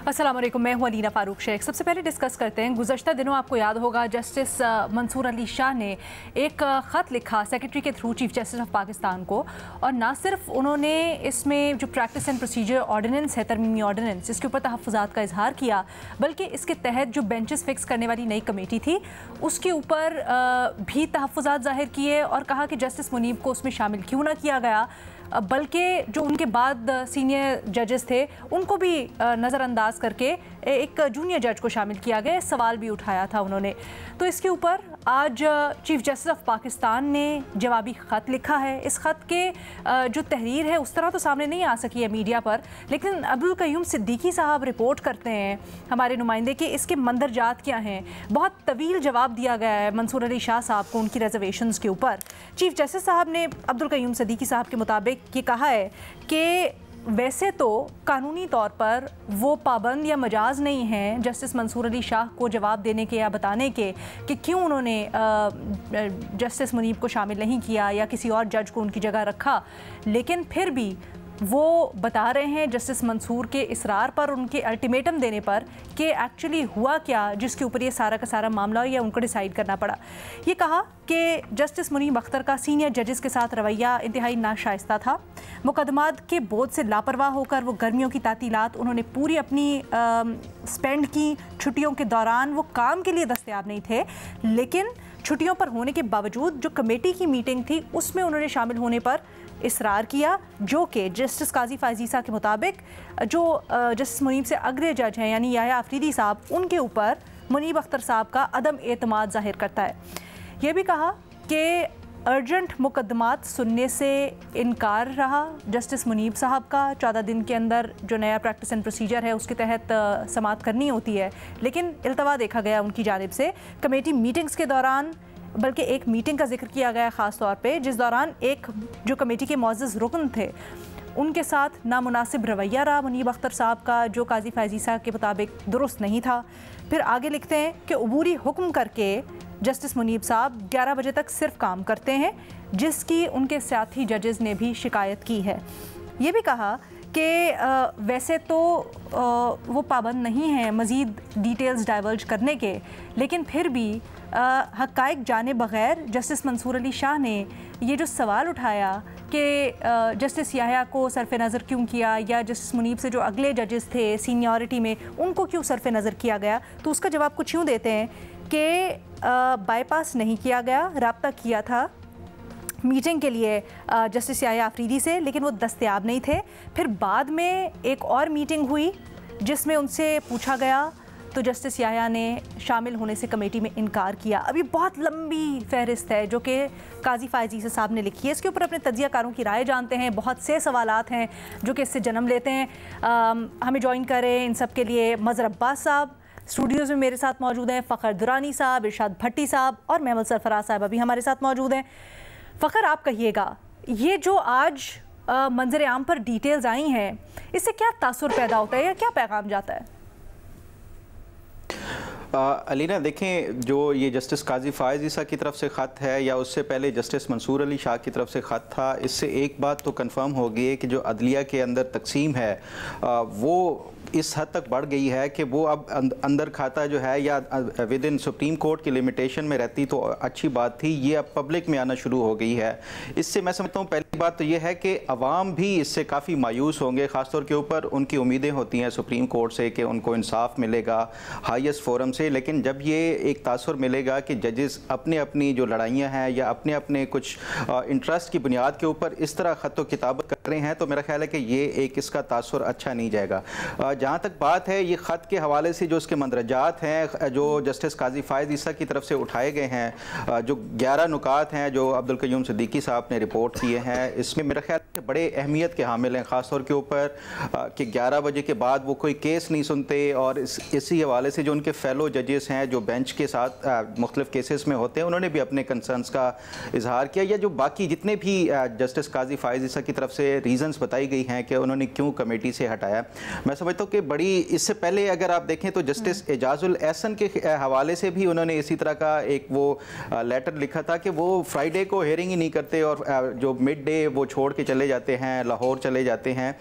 अस्सलाम वालेकुम, मैं हूं अलीना फारूक शेख। सबसे पहले डिस्कस करते हैं, गुज़श्ता दिनों आपको याद होगा जस्टिस मंसूर अली शाह ने एक ख़त लिखा सेक्रेटरी के through chief justice of Pakistan को, और ना सिर्फ उन्होंने इसमें जो प्रैक्टिस एंड प्रोसीजर ऑर्डिनेंस है, तरमीमी ऑर्डिनेंस, इसके ऊपर तहफ़्फ़ुज़ात का इजहार किया, बल्कि इसके तहत जो बेंचेस फिक्स करने वाली नई कमेटी थी उसके ऊपर भी तहफ़्फ़ुज़ात ज़ाहिर किए और कहा कि जस्टिस मुनीब को उसमें शामिल क्यों ना किया गया, बल्कि जो उनके बाद सीनियर जजेस थे उनको भी नज़रअंदाज करके एक जूनियर जज को शामिल किया गया। सवाल भी उठाया था उन्होंने। तो इसके ऊपर आज चीफ जस्टिस ऑफ पाकिस्तान ने जवाबी ख़त लिखा है। इस ख़त के जो तहरीर है उस तरह तो सामने नहीं आ सकी है मीडिया पर, लेकिन अब्दुल क़य्यूम सिद्दीकी साहब रिपोर्ट करते हैं, हमारे नुमाइंदे, कि इसके मंदरजात क्या हैं। बहुत तवील जवाब दिया गया है मंसूर अली शाह साहब को उनकी रिजर्वेशंस के ऊपर। चीफ जस्टिस साहब ने अब्दुल क़य्यूम सिद्दीकी साहब के मुताबिक ये कहा है कि वैसे तो कानूनी तौर पर वो पाबंद या मजाज नहीं हैं जस्टिस मंसूर अली शाह को जवाब देने के या बताने के कि क्यों उन्होंने जस्टिस मुनीब को शामिल नहीं किया या किसी और जज को उनकी जगह रखा, लेकिन फिर भी वो बता रहे हैं जस्टिस मंसूर के इसरार पर, उनके अल्टीमेटम देने पर, कि एक्चुअली हुआ क्या जिसके ऊपर ये सारा का सारा मामला या उनको डिसाइड करना पड़ा। ये कहा कि जस्टिस मुनीब अख्तर का सीनियर जजेस के साथ रवैया इंतहाई नाशाइस्ता था। मुकदमात के बोझ से लापरवाह होकर वो गर्मियों की तातीलात उन्होंने पूरी अपनी स्पेंड की। छुट्टियों के दौरान वो काम के लिए दस्तयाब नहीं थे, लेकिन छुट्टियों पर होने के बावजूद जो कमेटी की मीटिंग थी उसमें उन्होंने शामिल होने पर इसरार किया, जो कि जस्टिस काजी फायजीसा के मुताबिक जो जस्टिस मुनीब से अगले जज हैं यानी याह्या अफरीदी साहब, उनके ऊपर मुनीब अख्तर साहब का अदम एतमाद जाहिर करता है। यह भी कहा कि अर्जेंट मुकदमात सुनने से इनकार रहा जस्टिस मुनीब साहब का। 14 दिन के अंदर जो नया प्रैक्टिस एंड प्रोसीजर है उसके तहत समाअत करनी होती है, लेकिन इल्तवा देखा गया उनकी जानिब से कमेटी मीटिंग्स के दौरान। बल्कि एक मीटिंग का जिक्र किया गया ख़ास तौर पे, जिस दौरान एक जो कमेटी के मुअज़्ज़ज़ रुकन थे उनके साथ नामुनासिब रवैया रहा मुनीब अख्तर साहब का, जो काजी फायजीसा के मुताबिक दुरुस्त नहीं था। फिर आगे लिखते हैं कि अबूरी हुक्म करके जस्टिस मुनीब साहब 11 बजे तक सिर्फ काम करते हैं, जिसकी उनके साथी जजेस ने भी शिकायत की है। ये भी कहा कि वैसे तो वो पाबंद नहीं हैं मज़ीद डिटेल्स डाइवर्ज करने के, लेकिन फिर भी हक़ाइक़ जाने बग़ैर जस्टिस मंसूर अली शाह ने ये जो सवाल उठाया कि जस्टिस याह्या को सरफ़ नज़र क्यों किया, या जस्टिस मुनीब से जो अगले जजेस थे सीनियरिटी में उनको क्यों सरफ़ नज़र किया गया, तो उसका जवाब कुछ यूँ देते हैं कि बाईपास नहीं किया गया, रब्ता किया था मीटिंग के लिए जस्टिस याह्या अफरीदी से, लेकिन वो दस्तयाब नहीं थे। फिर बाद में एक और मीटिंग हुई जिसमें उनसे पूछा गया तो जस्टिस याह्या ने शामिल होने से कमेटी में इनकार किया। अभी बहुत लंबी फहरिस्त है जो कि काजी फायजीसा साहब ने लिखी है। इसके ऊपर अपने तज्ज़ियाकारों की राय जानते हैं। बहुत से सवालात हैं जो कि इससे जन्म लेते हैं। हमें ज्वाइन करें इन सब के लिए मज़हर अब्बास साहब स्टूडियोज़ में मेरे साथ मौजूद हैं, फ़खर दुरानी साहब, इरशाद भट्टी साहब और महमूद सरफराज साहब अभी हमारे साथ मौजूद हैं। फ़खर, आप कहिएगा, ये जो आज मंजर आम पर डिटेल्स आई हैं, इससे क्या तासुर पैदा होता है या क्या पैगाम जाता है? अलीना, देखें, जो ये जस्टिस काजी फायजीसा की तरफ से ख़त है या उससे पहले जस्टिस मंसूर अली शाह की तरफ से ख़त था, इससे एक बात तो कंफर्म हो गई है कि जो अदलिया के अंदर तकसीम है वो इस हद तक बढ़ गई है कि वो अब अंदर खाता जो है या विद इन सुप्रीम कोर्ट की लिमिटेशन में रहती तो अच्छी बात थी, ये अब पब्लिक में आना शुरू हो गई है। इससे मैं समझता हूँ पहली बात तो ये है कि अवाम भी इससे काफ़ी मायूस होंगे, ख़ासतौर के ऊपर उनकी उम्मीदें होती हैं सुप्रीम कोर्ट से कि उनको इंसाफ मिलेगा हाईएस्ट फोरम से, लेकिन जब ये एक तासुर मिलेगा कि जजेस अपने अपनी जो लड़ाइयाँ हैं या अपने अपने कुछ इंटरेस्ट की बुनियाद के ऊपर इस तरह ख़त व किताबत कर रहे हैं, तो मेरा ख्याल है कि ये एक इसका तासुर अच्छा नहीं जाएगा। जहाँ तक बात है ये ख़त के हवाले से जो उसके मंदरजात हैं जो जस्टिस काजी फायजीसा की तरफ से उठाए गए हैं, जो 11 नुकात हैं जो अब्दुल क़य्यूम सिद्दीकी साहब ने रिपोर्ट किए हैं, इसमें मेरा ख्याल है बड़े अहमियत के हामिल हैं, ख़ासतौर के ऊपर कि 11 बजे के बाद वो कोई केस नहीं सुनते, और इसी हवाले से जो उनके फ़ेलो जजेस हैं जो बेंच के साथ मुख्तलिफ़ केसेस में होते हैं उन्होंने भी अपने कंसर्न्स का इजहार किया, या जो बाकी जितने भी जस्टिस काजी फायजीसा की तरफ से रीजंस बताई गई हैं कि उन्होंने क्यों कमेटी से हटाया। मैं समझता हूँ कि बड़ी इससे पहले अगर आप देखें तो जस्टिस एजाजुल एहसन के हवाले से भी उन्होंने इसी तरह का एक वो लेटर लिखा था कि वो फ्राइडे को हेयरिंग ही नहीं करते और जो मिड डे वो छोड़ के चले जाते हैं, लाहौर चले जाते हैं।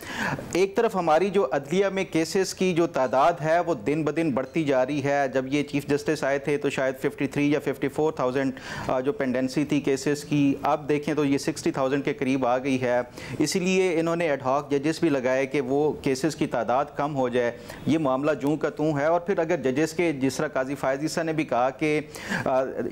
एक तरफ हमारी जो अदलिया में केसेस की जो तादाद है वो दिन ब दिन बढ़ती जा रही है। जब ये चीफ जस्टिस आए थे तो शायद 53 या 54,000 जो पेंडेंसी थी केसेस की, अब देखें तो ये 60,000 के करीब आ गई है। इसीलिए इन्होंने एडहॉक जजेस भी लगाए कि वो केसेस की तादाद कम हो जाए। ये मामला जूं का तूं है। और फिर अगर जजेस के जिस तरह काजी फायज ईसा ने भी कहा कि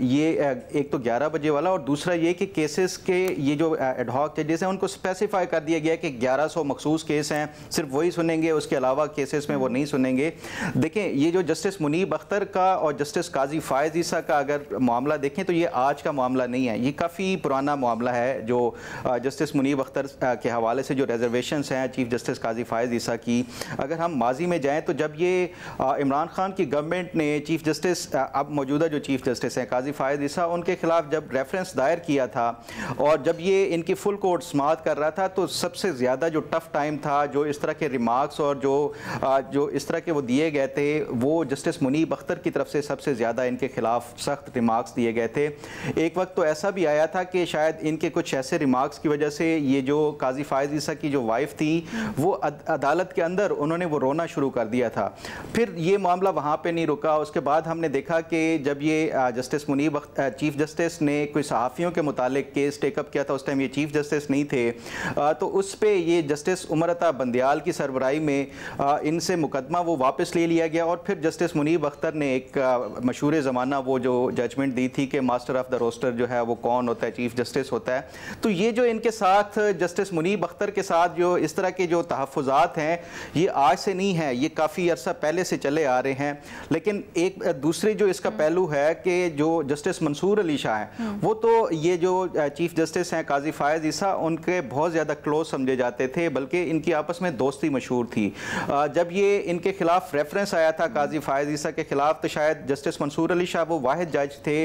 ये एक तो 11 बजे वाला और दूसरा ये कि केसेस के ये जो एडहॉक जजेस हैं उनको स्पेसिफाई कर दिया गया कि 1100 मखसूस केस हैं, सिर्फ वही सुनेंगे, उसके अलावा केसेस में वो नहीं सुनेंगे। देखें ये जो जस्टिस मुनीब अख्तर का और जस्टिस काजी फायज ईसा का अगर मामला देखें तो ये आज का मामला नहीं है, ये काफ़ी पुराना मामला है। जो जस्टिस मुनीब अख्तर के हवाले से जो रिजर्वेशंस हैं चीफ जस्टिस काजी फायज ईसा की, अगर हम माजी में जाएँ तो जब ये इमरान खान की गवर्नमेंट ने चीफ जस्टिस अब मौजूदा जो चीफ जस्टिस हैं काजी फायज ईसा, उनके खिलाफ जब रेफरेंस दायर किया था और जब ये इनकी फुल कोर्ट समाअत कर रहा था तो सबसे ज़्यादा जो टफ टाइम था, जो इस तरह के रिमार्क्स और जो इस तरह के वो दिए गए थे, वो जस्टिस मुनीब अख्तर की तरफ से सबसे ज़्यादा इनके खिलाफ सख्त रिमार्क्स दिए गए थे। एक वक्त तो ऐसा भी आया था कि शायद इनके कुछ ऐसे रिमार्क्स की वजह से ये जो काजी फायज ईसा की जो वाइफ थी वो अदालत के अंदर उन्होंने वो रोना शुरू कर दिया था। फिर ये मामला वहाँ पे नहीं रुका। उसके बाद हमने देखा कि जब ये जस्टिस मुनीब चीफ जस्टिस ने कोई सहाफ़ियों के मुतालिक केस टेकअप किया था, उस टाइम ये चीफ जस्टिस नहीं थे, तो उस पर ये जस्टिस उमर अता बंदियाल की सरबराही में इनसे मुकदमा वो वापस ले लिया गया। और फिर जस्टिस मुनीब अख्तर ने एक मशहूर ज़माना वो जो जजमेंट दी थी कि मास्टर ऑफ द रोस्टर जो है वो कौन होता है, चीफ जस्टिस होता है। तो ये जो इनके साथ जस्टिस मुनीब अख्तर के साथ जो इस तरह के जो तहफ़्फ़ुज़ात हैं ये आज से नहीं है, ये काफ़ी अरसा पहले से चले आ रहे हैं। लेकिन एक दूसरी जो इसका पहलू है कि जो जस्टिस मंसूर अली शाह हैं वो तो ये जो चीफ जस्टिस हैं काजी फायज ईसा उनके बहुत ज़्यादा क्लोज समझे जाते थे, बल्कि इनकी आपस में दोस्ती मशहूर थी। जब ये इनके खिलाफ रेफरेंस आया था काजी फायज ईसा के खिलाफ तो शायद जस्टिस मंसूर अली शाह वो वाहिद जज थे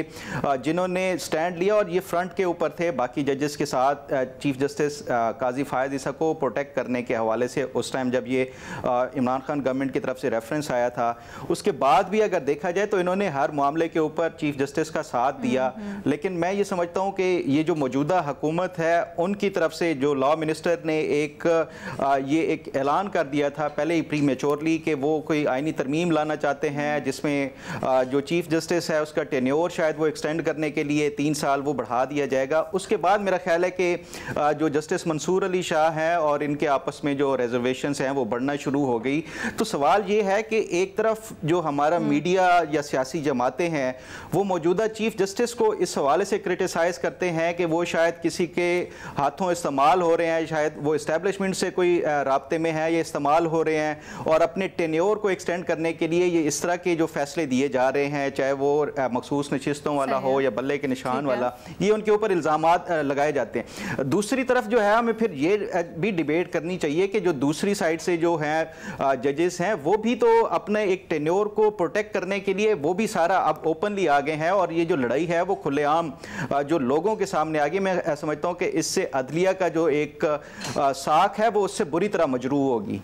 जिन्होंने स्टैंड लिया और ये फ्रंट के ऊपर थे बाकी जजेस के साथ चीफ जस्टिस काजी फायज ईसा को प्रोटेक्ट करने के हवाले से। उस टाइम जब ये इमरान खान गवर्नमेंट की तरफ से रेफरेंस आया था, उसके बाद भी अगर देखा जाए तो इन्होंने हर मामले के ऊपर चीफ जस्टिस का साथ दिया। लेकिन मैं ये समझता हूँ कि ये जो मौजूदा हुकूमत है उनकी तरफ से जो लॉ मिनिस्टर ने ये एक ऐलान कर दिया था पहले ही प्री मेच्योरली कि वो कोई आईनी तरमीम लाना चाहते हैं जिसमें जो चीफ जस्टिस है उसका टेन्योर शायद वो एक्सटेंड करने के लिए 3 साल वो बढ़ा दिया जाएगा। उसके बाद मेरा ख्याल है कि जो जस्टिस मंसूर अली शाह हैं और इनके आपस में जो रिजर्वेशंस हैं वो बढ़ना शुरू हो गई। तो सवाल ये है कि एक तरफ जो हमारा मीडिया या सियासी जमातें हैं वो मौजूदा चीफ जस्टिस को इस हवाले से क्रिटिसाइज़ करते हैं कि वो शायद किसी के हाथों इस्तेमाल हो रहे हैं, शायद वो इस्टेब्लिशमेंट से कोई राब्ते में है या इस्तेमाल हो रहे हैं और अपने टेन्योर को एक्सटेंड करने के लिए ये इस तरह के जो फैसले दिए जा रहे हैं, चाहे वो मखसूस नशिस्तों वाला हो या बल्ले के निशान वाला, ये उनके ऊपर इल्ज़ामात लगाए जाते हैं। दूसरी तरफ जो है हमें फिर ये भी डिबेट करनी चाहिए कि जो दूसरी साइड से जो है जजेस हैं वो भी तो अपने एक टेन्योर को प्रोटेक्ट करने के लिए वो भी सारा अब ओपनली आ गए हैं और ये जो लड़ाई है वो खुलेआम जो लोगों के सामने आ गई। मैं समझता हूँ कि इससे अदलिया का जो एक साख है वो उससे बुरी तरह मजरूह होगी।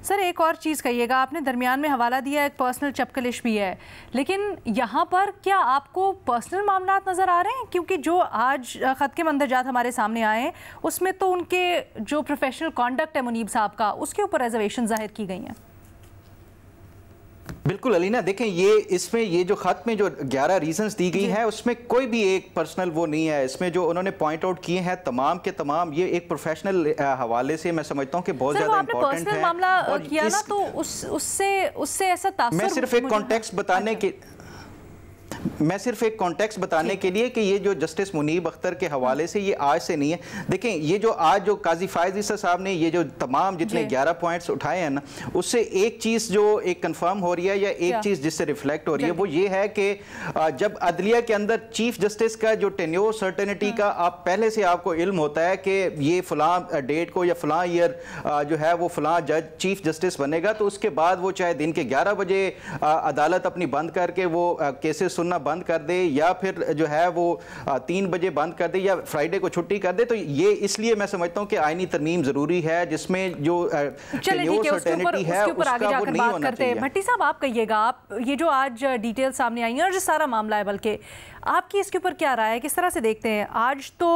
सर एक और चीज़ कहिएगा, आपने दरमियान में हवाला दिया एक पर्सनल चपकलिश भी है, लेकिन यहाँ पर क्या आपको पर्सनल मामला नज़र आ रहे हैं? क्योंकि जो आज ख़त के मंदरजात हमारे सामने आए हैं उसमें तो उनके जो प्रोफेशनल कॉन्डक्ट है मुनीब साहब का उसके ऊपर रिजर्वेशन जाहिर की गई हैं। बिल्कुल अलीना, देखें ये इसमें ये जो खत में जो 11 रीजंस दी गई हैं उसमें कोई भी एक पर्सनल वो नहीं है। इसमें जो उन्होंने पॉइंट आउट किए हैं तमाम के तमाम ये एक प्रोफेशनल हवाले से मैं समझता हूँ कि बहुत ज़्यादा इंपॉर्टेंट है। मामला किया ना तो उससे ऐसा तासुर, मैं सिर्फ एक कॉन्टेक्स्ट बताने के मैं सिर्फ एक कॉन्टेक्स्ट बताने के लिए कि ये जो जस्टिस मुनीब अख्तर के हवाले से ये आज से नहीं है। देखें ये जो आज जो काजी फायज ईसा साहब ने ये जो तमाम जितने 11 पॉइंट्स उठाए हैं ना उससे एक चीज़ जो एक कंफर्म हो रही है या एक चीज़ जिससे रिफ्लेक्ट हो रही है वो ये है कि जब अदलिया के अंदर चीफ जस्टिस का जो टेन्योर सर्टेनिटी का आप पहले से आपको इल्म होता है कि ये फलां डेट को या फलां ईयर जो है वो फलां जज चीफ जस्टिस बनेगा, तो उसके बाद वो चाहे दिन के 11 बजे अदालत अपनी बंद करके वो केसेस सुनना बंद कर दे या फिर जो है वो 3 बजे बंद कर दे या फ्राइडे को छुट्टी कर दे, तो ये इसलिए मैं समझता हूँ कि आईनी तरमीम जरूरी है जिसमें जो सर्टेनिटी है उसका वो नहीं होना चाहिए। भट्टी साहब आप कहिएगा, आप ये जो आज डिटेल सामने आई है और जो सारा मामला है, बल्कि आपकी इसके ऊपर क्या राय है, किस तरह से देखते हैं? आज तो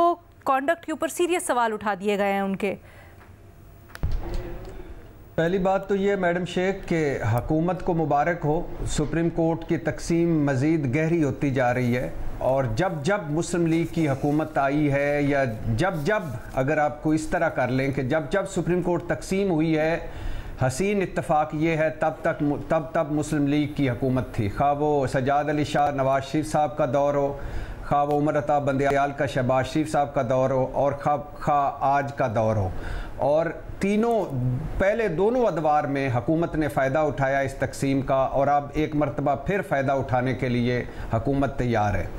कॉन्डक्ट के ऊपर सीरियस सवाल उठा दिए गए हैं उनके। पहली बात तो ये मैडम शेख के हुकूमत को मुबारक हो, सुप्रीम कोर्ट की तकसीम मज़ीद गहरी होती जा रही है और जब जब मुस्लिम लीग की हुकूमत आई है या जब जब अगर आपको इस तरह कर लें कि जब जब सुप्रीम कोर्ट तकसीम हुई है, हसीन इत्तफाक ये है तब मुस्लिम लीग की हुकूमत थी, खा वो सजाद अली शाह नवाज शरीफ साहब का दौर हो, खा वो उमर अता बंदयाल का शहबाज शरीफ साहब का दौर हो और खा आज का दौर हो। और तीनों पहले दोनों अदवार में हुकूमत ने फ़ायदा उठाया इस तकसीम का और अब एक मरतबा फिर फ़ायदा उठाने के लिए हुकूमत तैयार है,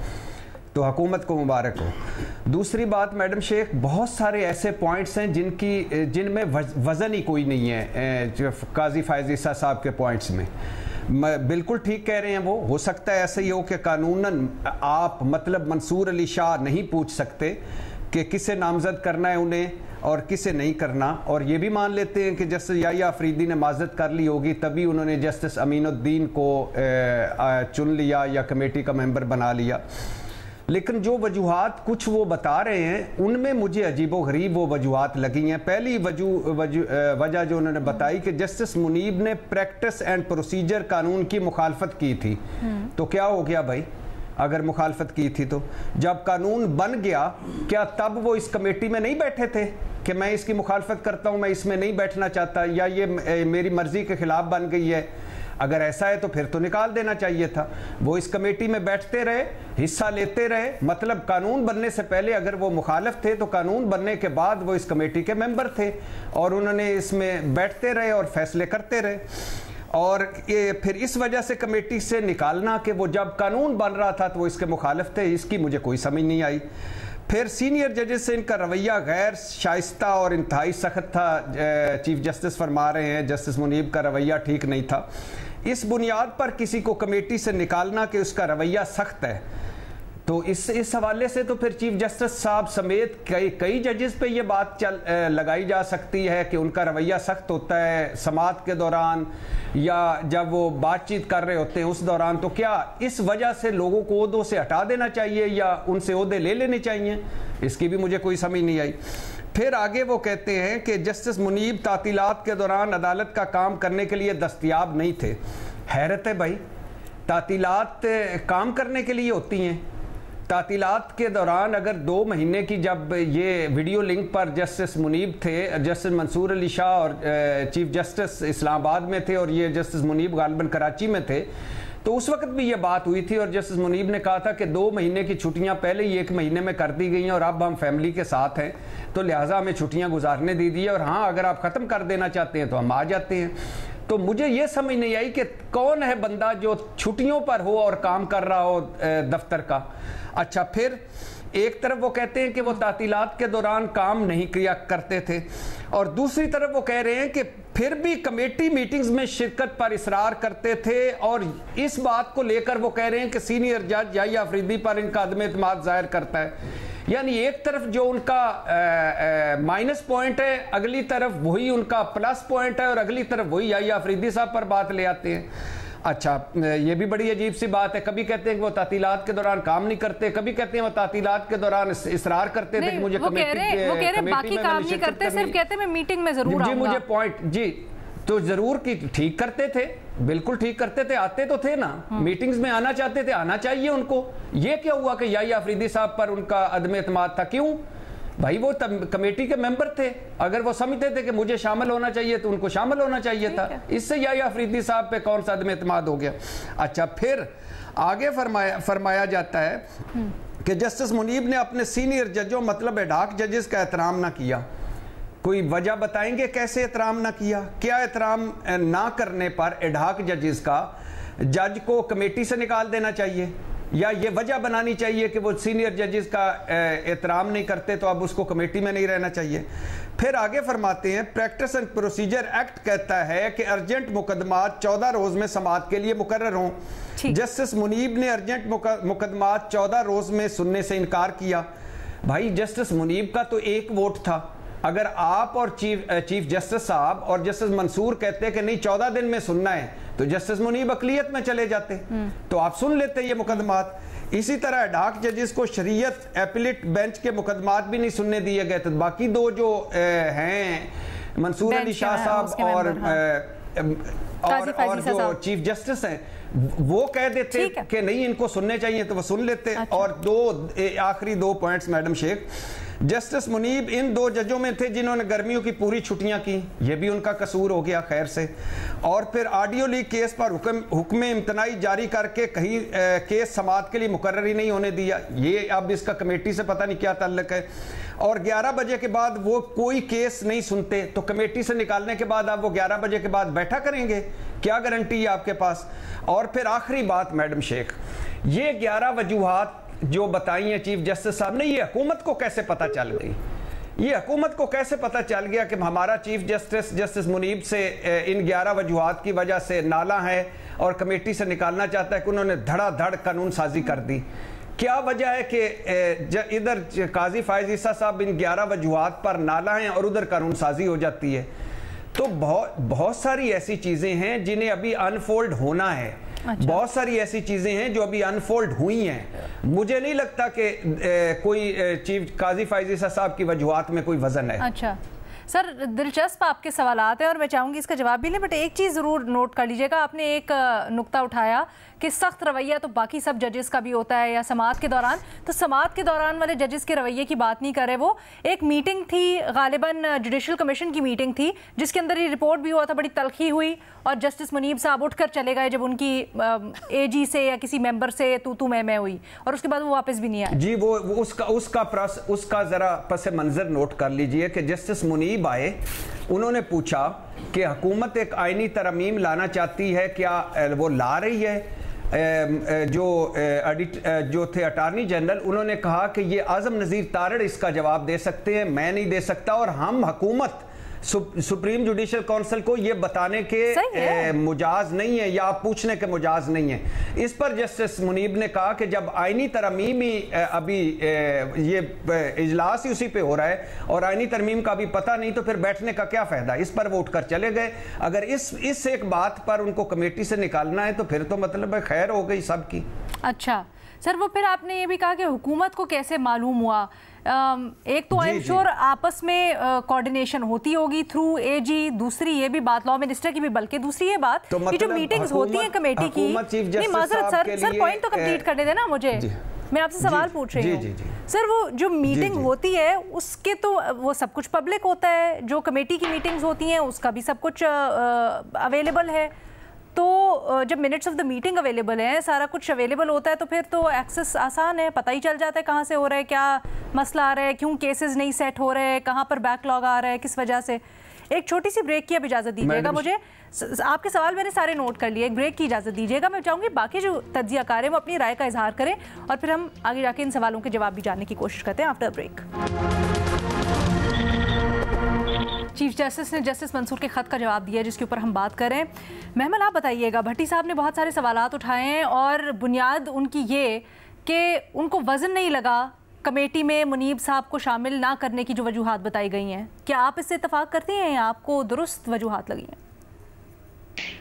तो हुकूमत को मुबारक हो। दूसरी बात मैडम शेख, बहुत सारे ऐसे पॉइंट्स हैं जिनमें वज़न ही कोई नहीं है जो काजी फायज़ ईसा साहब के पॉइंट्स में। बिल्कुल ठीक कह रहे हैं वो, हो सकता है ऐसे ही हो कि कानूनन आप मतलब मंसूर अली शाह नहीं पूछ सकते कि किसे नामजद करना है उन्हें और किसे नहीं करना, और ये भी मान लेते हैं कि जस्टिस याहिया अफरीदी ने माजरत कर ली होगी तभी उन्होंने जस्टिस अमीनुद्दीन को चुन लिया या कमेटी का मेंबर बना लिया। लेकिन जो वजूहात कुछ वो बता रहे हैं उनमें मुझे अजीबोगरीब वो वजूहात लगी हैं। पहली वजह जो उन्होंने बताई कि जस्टिस मुनीब ने प्रैक्टिस एंड प्रोसीजर कानून की मुखालफत की थी। तो क्या हो गया भाई, अगर मुखालफत की थी तो जब कानून बन गया क्या तब वो इस कमेटी में नहीं बैठे थे कि मैं इसकी मुखालफत करता हूँ, मैं इसमें नहीं बैठना चाहता या ये मेरी मर्जी के खिलाफ बन गई है? अगर ऐसा है तो फिर तो निकाल देना चाहिए था। वो इस कमेटी में बैठते रहे, हिस्सा लेते रहे, मतलब कानून बनने से पहले अगर वो मुखालिफ थे तो कानून बनने के बाद वो इस कमेटी के मेंबर थे और उन्होंने इसमें बैठते रहे और फैसले करते रहे। और ये फिर इस वजह से कमेटी से निकालना कि वो जब कानून बन रहा था तो वो इसके मुखालिफ थे, इसकी मुझे कोई समझ नहीं आई। फिर सीनियर जजेस से इनका रवैया गैर शाइस्ता और इंतहाई सख्त था। चीफ जस्टिस फरमा रहे हैं जस्टिस मुनीब का रवैया ठीक नहीं था। इस बुनियाद पर किसी को कमेटी से निकालना कि उसका रवैया सख्त है, तो इस हवाले से तो फिर चीफ जस्टिस साहब समेत कई जजेस पे ये बात लगाई जा सकती है कि उनका रवैया सख्त होता है समाअत के दौरान या जब वो बातचीत कर रहे होते हैं उस दौरान। तो क्या इस वजह से लोगों को ओहदों से हटा देना चाहिए या उनसे ओहदे ले लेने चाहिए? इसकी भी मुझे कोई समझ नहीं आई। फिर आगे वो कहते हैं कि जस्टिस मुनीब तातीलात के दौरान अदालत का काम करने के लिए दस्तयाब नहीं थे। हैरत है भाई, तातीलात काम करने के लिए होती हैं। तातीलात के दौरान अगर 2 महीने की जब ये वीडियो लिंक पर जस्टिस मुनीब थे, जस्टिस मंसूर अली शाह और चीफ जस्टिस इस्लामाबाद में थे और ये जस्टिस मुनीब गालिबन कराची में थे, तो उस वक्त भी ये बात हुई थी और जस्टिस मुनीब ने कहा था कि 2 महीने की छुट्टियां पहले ही 1 महीने में कर दी गई हैं और अब हम फैमिली के साथ हैं तो लिहाजा हमें छुट्टियां गुजारने दी दी है और हाँ अगर आप ख़त्म कर देना चाहते हैं तो हम आ जाते हैं। तो मुझे ये समझ नहीं आई कि कौन है बंदा जो छुट्टियों पर हो और काम कर रहा हो दफ्तर का। अच्छा, फिर एक तरफ वो कहते हैं कि वो तातीलात के दौरान काम नहीं किया करते थे और दूसरी तरफ वो कह रहे हैं कि फिर भी कमेटी मीटिंग्स में शिरकत पर इसरार करते थे और इस बात को लेकर वो कह रहे हैं कि सीनियर जज याहिया अफरीदी पर इनका अदम एतमाद जाहिर करता है। यानी एक तरफ जो उनका माइनस पॉइंट है, अगली तरफ वही उनका प्लस पॉइंट है और अगली तरफ वही याहिया अफरीदी साहब पर बात ले आते हैं। अच्छा, ये भी बड़ी अजीब सी बात है। कभी कहते हैं कि वो तातीलात के दौरान काम नहीं करते, कभी कहते हैं वो तातीलात के दौरान इसरार करते थे कि मुझे वो कह रहे बाकी काम नहीं करते, सिर्फ कहते हैं मैं मीटिंग में जरूर आऊंगा। जी मुझे पॉइंट जी तो जरूर की ठीक करते थे, बिल्कुल ठीक करते थे, आते तो थे ना मीटिंग्स में, आना चाहते थे, आना चाहिए उनको। ये क्या हुआ कि याहिया अफरीदी साहब पर उनका अदम एतमाद था? क्यों भाई, वो कमेटी के मेंबर थे, अगर वो समझते थे कि मुझे शामिल होना चाहिए तो उनको शामिल होना चाहिए था। इससे याहिया अफरीदी साहब पे कौन सा अदम एतमाद हो गया? अच्छा, फिर आगे फरमाया जाता है कि जस्टिस मुनीब ने अपने सीनियर जजों मतलब एडहॉक जजेस का एहतराम ना किया। कोई वजह बताएंगे कैसे एहतराम ना किया? क्या एहतराम ना करने पर एडहॉक जजेस का जज को कमेटी से निकाल देना चाहिए? या ये वजह बनानी चाहिए कि वो सीनियर जजेस का एहतराम नहीं करते तो अब उसको कमेटी में नहीं रहना चाहिए। फिर आगे फरमाते हैं प्रैक्टिस एंड प्रोसीजर एक्ट कहता है कि अर्जेंट मुकदमात 14 रोज में समाअत के लिए मुकर्रर हों। जस्टिस मुनीब ने अर्जेंट मुकदमात 14 रोज में सुनने से इनकार किया। भाई जस्टिस मुनीब का तो एक वोट था, अगर आप और चीफ जस्टिस साहब और जस्टिस मंसूर कहते कि नहीं 14 दिन में सुनना है तो जस्टिस मुनीब अकलियत में चले जाते तो आप सुन लेते ये मुकदमात। इसी तरह एडहॉक जजेस को शरीयत एपिलेट बेंच के मुकदमात भी नहीं सुनने दिए गए, तो बाकी दो जो हैं मंसूर अली शाह साहब और जो चीफ जस्टिस हैं वो कह देते कि नहीं इनको सुनने चाहिए तो वो सुन लेते। अच्छा। और आखिरी दो points madam Sheikh, justice Munib इन दो जजों में थे जिन्होंने गर्मियों की पूरी छुट्टियां की, ये भी उनका कसूर हो गया खैर से। और फिर ऑडियो लीक केस पर हुक्म इम्तनाई जारी करके कहीं केस समाअत के लिए मुकर्रर ही नहीं होने दिया, ये अब इसका कमेटी से पता नहीं क्या ताल्लुक है। और 11 बजे के बाद वो कोई केस नहीं सुनते तो कमेटी से निकालने के बाद आप वो 11 बजे के बाद बैठा करेंगे, क्या गारंटी है आपके पास। और फिर आखिरी बात मैडम शेख, ये 11 वजूहात जो बताई हैं चीफ जस्टिस साहब ने, ये हुकूमत को कैसे पता चल गई? ये हुकूमत को कैसे पता चल गया कि हमारा चीफ जस्टिस जस्टिस मुनीब से इन 11 वजूहात की वजह से नाला है और कमेटी से निकालना चाहता है कि उन्होंने धड़ाधड़ कानून साजी कर दी? क्या वजह है कि इधर काजी फायज ईसा साहब इन 11 वजूहात पर नाला हैं और उधर कानून साजी हो जाती है? तो बहुत सारी ऐसी चीजें हैं जिन्हें अभी अनफोल्ड होना है। अच्छा। बहुत सारी ऐसी चीजें हैं जो अभी अनफोल्ड हुई हैं। मुझे नहीं लगता कि कोई चीफ काजी फायज ईसा साहब की वजूहात में कोई वजन है। अच्छा सर, दिलचस्प आपके सवालात हैं और मैं चाहूँगी इसका जवाब भी लें, बट एक चीज़ ज़रूर नोट कर लीजिएगा। आपने एक नुक्ता उठाया कि सख्त रवैया तो बाकी सब जजेस का भी होता है या समाअत के दौरान, तो समाअत के दौरान वाले जजेस के रवैये की बात नहीं कर रहे। वो एक मीटिंग थी, गालिबन जुडिशल कमीशन की मीटिंग थी, जिसके अंदर ये रिपोर्ट भी हुआ था, बड़ी तलखी हुई और जस्टिस मुनीब साहब उठकर चले गए जब उनकी एजी से या किसी मेंबर से तू मैं हुई और उसके बाद वो वापस भी नहीं आए। जी वो उसका जरा पस मंजर नोट कर लीजिए कि जस्टिस मुनीब आए, उन्होंने पूछा कि हुकूमत एक आईनी तरमीम लाना चाहती है, क्या वो ला रही है? जो थे अटार्नी जनरल, उन्होंने कहा कि ये आजम नज़ीर तारड़ इसका जवाब दे सकते हैं, मैं नहीं दे सकता, और हम हुकूमत सुप्रीम जुडिशल काउंसिल को ये बताने के मुजाज नहीं है या आप पूछने के मुजाज नहीं है। इस पर जस्टिस मुनीब ने कहा कि जब आईनी तरमीम ही अभी ये इजलास ही उसी पे हो रहा है और आईनी तरमीम का भी पता नहीं तो फिर बैठने का क्या फायदा। इस पर वो उठकर चले गए। अगर इस एक बात पर उनको कमेटी से निकालना है तो फिर तो मतलब है खैर हो गई सबकी। अच्छा सर, वो फिर आपने ये भी कहा कि हुकूमत को कैसे मालूम हुआ? एक तो आई एम श्योर आपस में कोऑर्डिनेशन होती होगी थ्रू एजी, दूसरी ये भी बात लॉ मिनिस्टर की भी, बल्कि दूसरी ये बात तो मतलब जो मीटिंग्स होती हैं कमेटी की, नहीं माजरत सर पॉइंट तो कंप्लीट कर देना ना मुझे, मैं आपसे सवाल पूछ रही हूँ सर। वो जो मीटिंग होती है उसके तो वो सब कुछ पब्लिक होता है, जो कमेटी की मीटिंग्स होती हैं उसका भी सब कुछ अवेलेबल है, तो जब minutes of the meeting available है, सारा कुछ अवेलेबल होता है तो फिर तो एक्सेस आसान है, पता ही चल जाता है कहाँ से हो रहा है, क्या मसला आ रहा है, क्यों केसेस नहीं सेट हो रहे हैं, कहाँ पर बैकलॉग आ रहा है, किस वजह से। एक छोटी सी ब्रेक की अब इजाज़त दीजिएगा मुझे, आपके सवाल मैंने सारे नोट कर लिए, एक ब्रेक की इजाज़त दीजिएगा। मैं चाहूँगी बाकी जो तज्जियाकार हैं वो अपनी राय का इजहार करें और फिर हम आगे जाके इन सवालों के जवाब भी जानने की कोशिश करते हैं आफ्टर ब्रेक। चीफ जस्टिस ने जस्टिस मंसूर के ख़त का जवाब दिया जिसके ऊपर हम बात करें। महमल आप बताइएगा, भट्टी साहब ने बहुत सारे सवालात उठाए हैं और बुनियाद उनकी ये कि उनको वज़न नहीं लगा कमेटी में मुनीब साहब को शामिल ना करने की जो वजूहात बताई गई हैं, क्या आप इससे इत्तफाक करती हैं या आपको दुरुस्त वजूहात लगी हैं?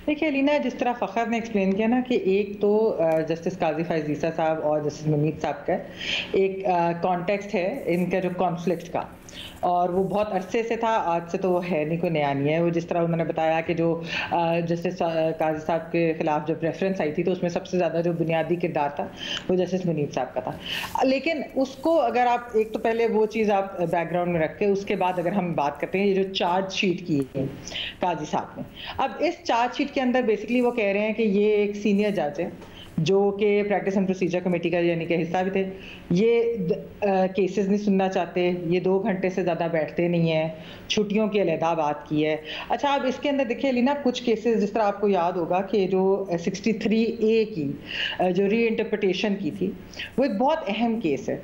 देखिए अलीना, जिस तरह फ़खर ने एक्सप्लेन किया ना कि एक तो जस्टिस काजी फायज ईसा साहब और जस्टिस मुनीब साहब का एक कॉन्टेक्स्ट है इनका जो कॉन्फ्लिक्ट का, और वो बहुत अरसे से था, आज से तो वो है नहीं, कोई नया नहीं है। वो जिस तरह उन्होंने बताया कि जो जस्टिस काजी साहब के खिलाफ जब रेफरेंस आई थी तो उसमें सबसे ज़्यादा जो बुनियादी किरदार था वो जस्टिस मुनीब साहब का था। लेकिन उसको अगर आप एक तो पहले वो चीज़ आप बैकग्राउंड में रख के उसके बाद अगर हम बात करते हैं ये जो चार्जशीट की है काजी साहब ने, अब इस चार्जशीट के अंदर बेसिकली वो कह रहे हैं कि ये एक सीनियर जज है जो कि प्रैक्टिस एंड प्रोसीजर कमेटी का यानी कि हिस्सा भी थे, ये केसेस नहीं सुनना चाहते, ये 2 घंटे से ज़्यादा बैठते नहीं हैं, छुट्टियों की अलहदा बात की है। अच्छा, अब इसके अंदर देखिए लीना, कुछ केसेस जिस तरह आपको याद होगा कि जो 63A की जो री इंटरप्रिटेशन की थी, वो एक बहुत अहम केस है,